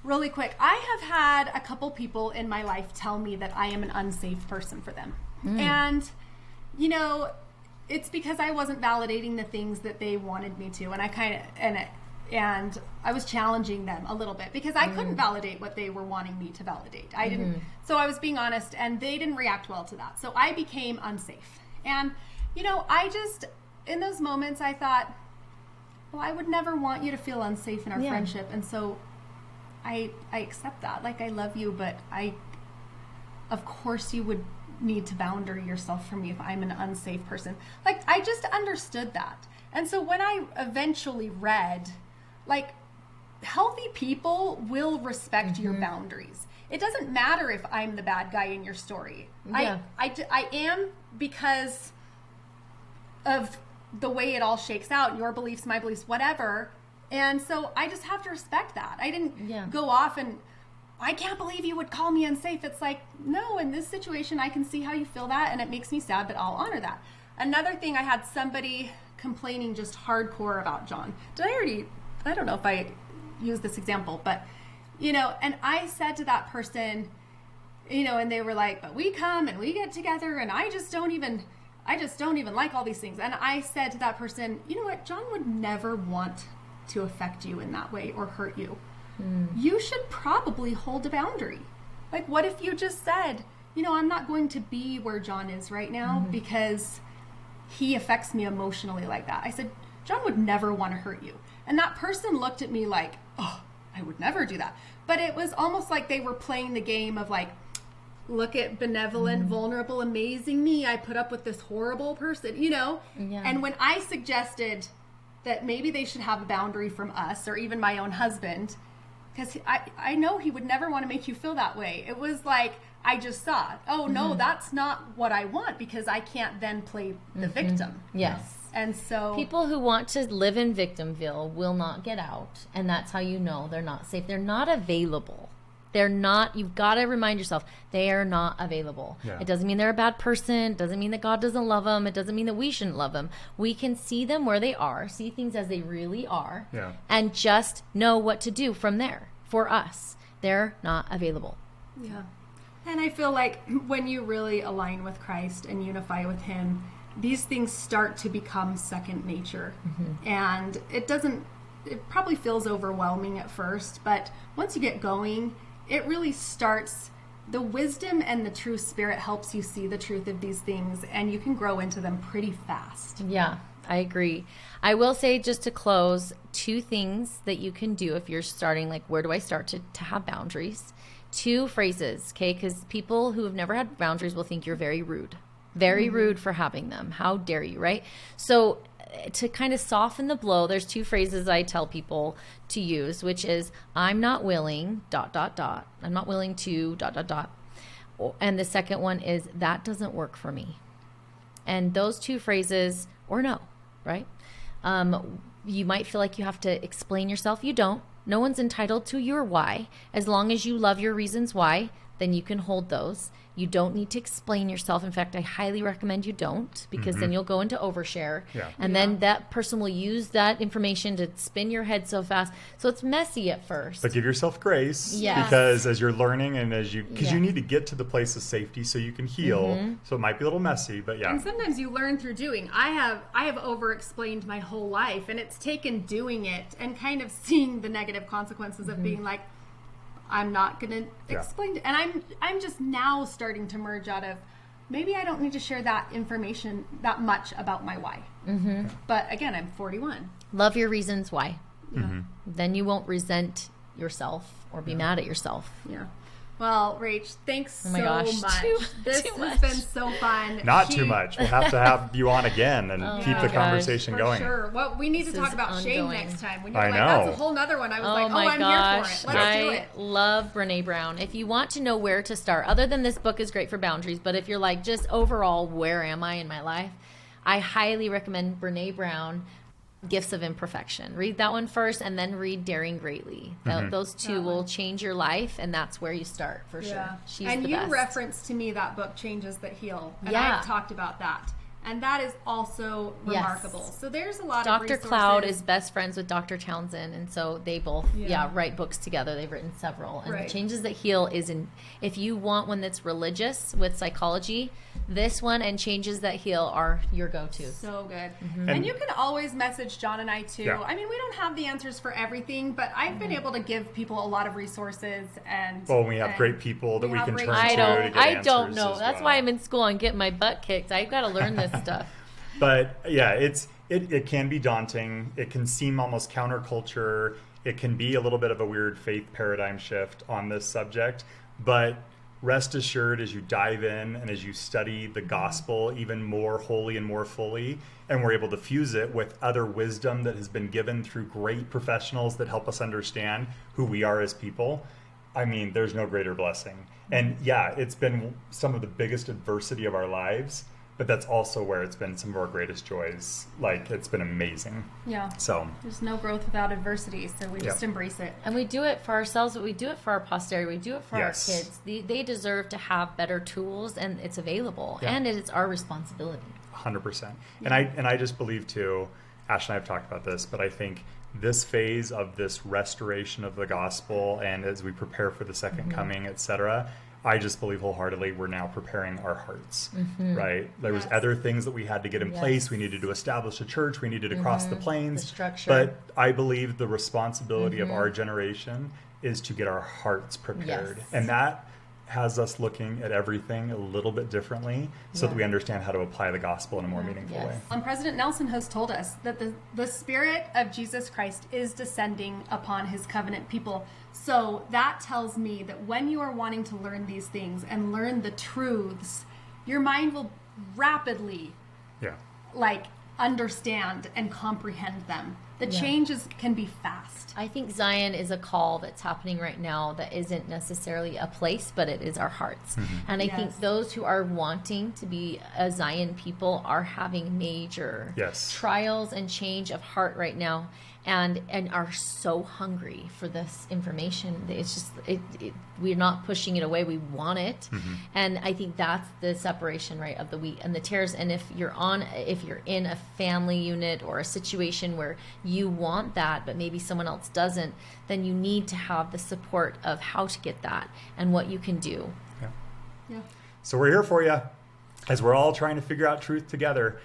really quick. I have had a couple people in my life tell me that I am an unsafe person for them. And, you know, it's because I wasn't validating the things that they wanted me to. And and I was challenging them a little bit because I couldn't validate what they were wanting me to validate. I didn't. So I was being honest, and they didn't react well to that. So I became unsafe. And you know, in those moments, I thought, well, I would never want you to feel unsafe in our friendship. And so I accept that. Like, I love you, but of course you would need to boundary yourself from me if I'm an unsafe person. Like, I just understood that. And so when I eventually read, like, healthy people will respect your boundaries. It doesn't matter if I'm the bad guy in your story. Yeah. I am, because of the way it all shakes out, your beliefs, my beliefs, whatever. And so I just have to respect that. I didn't go off and, I can't believe you would call me unsafe. It's like, no, in this situation, I can see how you feel that, and it makes me sad, but I'll honor that. Another thing, I had somebody complaining just hardcore about John. I don't know if I used this example, but, you know, and I said to that person, you know, and they were like, but we come and we get together, and I just don't even like all these things. And I said to that person, you know what, John would never want to affect you in that way or hurt you. You should probably hold a boundary. Like, what if you just said, you know, I'm not going to be where John is right now because he affects me emotionally like that. I said, John would never want to hurt you. And that person looked at me like, oh, I would never do that. But it was almost like they were playing the game of like, look at benevolent, vulnerable, amazing me. I put up with this horrible person, you know? Yeah. And when I suggested that maybe they should have a boundary from us, or even my own husband, because I know he would never want to make you feel that way. It was like, I just saw, oh no, that's not what I want, because I can't then play the victim. Yes. And so people who want to live in Victimville will not get out. And that's how you know they're not safe. They're not available. They're not, you've got to remind yourself, they are not available. Yeah. It doesn't mean they're a bad person. It doesn't mean that God doesn't love them. It doesn't mean that we shouldn't love them. We can see them where they are, see things as they really are, and just know what to do from there. For us, they're not available. Yeah. And I feel like when you really align with Christ and unify with Him, these things start to become second nature. And it probably feels overwhelming at first, but once you get going, it really starts, the wisdom and the true spirit helps you see the truth of these things, and you can grow into them pretty fast. Yeah, I agree. I will say, just to close, 2 things that you can do if you're starting, like, where do I start to have boundaries? 2 phrases, okay? Because people who have never had boundaries will think you're very rude. Very rude for having them. How dare you, right? So to kind of soften the blow, there's 2 phrases I tell people to use, which is, I'm not willing, ... I'm not willing to ... And the second one is, that doesn't work for me. And those 2 phrases, or no, right? You might feel like you have to explain yourself. You don't. No one's entitled to your why. As long as you love your reasons why, then you can hold those. You don't need to explain yourself. In fact, I highly recommend you don't, because then you'll go into overshare. Yeah. And then that person will use that information to spin your head so fast. So it's messy at first. But give yourself grace, because as you're learning and because you need to get to the place of safety so you can heal. So it might be a little messy, but yeah. And sometimes you learn through doing. I have over-explained my whole life, and it's taken doing it and kind of seeing the negative consequences of being like, I'm not going to explain it. And I'm just now starting to merge out of, maybe I don't need to share that information that much about my why. Mm-hmm. But again, I'm 41. Love your reasons why. Yeah. Mm-hmm. Then you won't resent yourself or be mad at yourself. Yeah. Well, Rach, thanks so much. This too has much. been so fun. Not too much. We'll have to have you on again and keep the gosh. conversation For going. sure. Well, we need to This talk is about shame ongoing. next time. When you're I like, know. that's a whole nother one. I was like, my I'm gosh. here for it. Let's do it. I love Brene Brown. If you want to know where to start, other than this book is great for boundaries, but if you're like, just overall, where am I in my life? I highly recommend Brene Brown, Gifts of Imperfection. Read that one first and then read Daring Greatly. Those two will change your life, and that's where you start for sure. She's and the you best. referenced to me that book, Changes That Heal. And Yeah. I've talked about that. And that is also remarkable. So there's a lot of Dr. resources. Cloud is best friends with Dr. Townsend, and so they both write books together. They've written several. And Right. Changes That Heal is if you want one that's religious with psychology, this one and Changes That Heal are your go-tos. So good. Mm-hmm. And you can always message John and I too. Yeah. I mean, we don't have the answers for everything, but I've been able to give people a lot of resources. And Well, we have great people that we have can great turn people. to get I answers don't know. as That's well. why I'm in school and getting my butt kicked. I've got to learn this stuff. But yeah, it can be daunting. It can seem almost counterculture. It can be a little bit of a weird faith paradigm shift on this subject. But rest assured, as you dive in and as you study the gospel even more wholly and more fully, and we're able to fuse it with other wisdom that has been given through great professionals that help us understand who we are as people, I mean, there's no greater blessing. And yeah, it's been some of the biggest adversity of our lives, but that's also where it's been some of our greatest joys. Like, it's been amazing. Yeah. So There's no growth without adversity, so we just embrace it. And we do it for ourselves, but we do it for our posterity. We do it for Yes. our kids. They deserve to have better tools, and it's available. Yeah. And it's our responsibility. 100%. And I just believe too, Ash and I have talked about this, but I think this phase of this restoration of the gospel, and as we prepare for the 2nd coming, etc., I just believe wholeheartedly we're now preparing our hearts, right? There was other things that we had to get in place. We needed to establish a church. We needed to cross the plains. The structure. But I believe the responsibility of our generation is to get our hearts prepared. Yes. And that has us looking at everything a little bit differently so that we understand how to apply the gospel in a more meaningful Yes. way. And President Nelson has told us that the Spirit of Jesus Christ is descending upon his covenant people. So that tells me that when you are wanting to learn these things and learn the truths, your mind will rapidly Yeah. understand and comprehend them. The changes can be fast. I think Zion is a call that's happening right now that isn't necessarily a place, but it is our hearts. And I think those who are wanting to be a Zion people are having major trials and change of heart right now, and are so hungry for this information. It's just we're not pushing it away. We want it, and I think that's the separation, right, of the wheat and the tares. And if you're in a family unit or a situation where you want that, but maybe someone else doesn't, then you need to have the support of how to get that and what you can do. Yeah. So we're here for you as we're all trying to figure out truth together.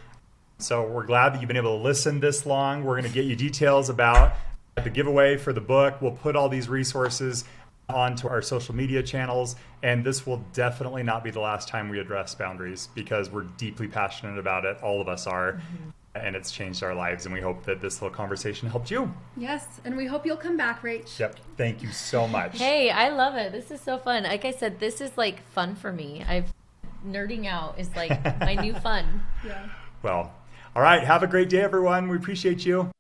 So we're glad that you've been able to listen this long. We're going to get you details about the giveaway for the book. We'll put all these resources onto our social media channels, and this will definitely not be the last time we address boundaries, because we're deeply passionate about it. All of us are. And it's changed our lives, and we hope that this little conversation helped you. Yes, and we hope you'll come back, Rach. Yep. Thank you so much. Hey, I love it. This is so fun. Like I said, this is like fun for me. Nerding out is like my new fun. Yeah. Well, all right. Have a great day, everyone. We appreciate you.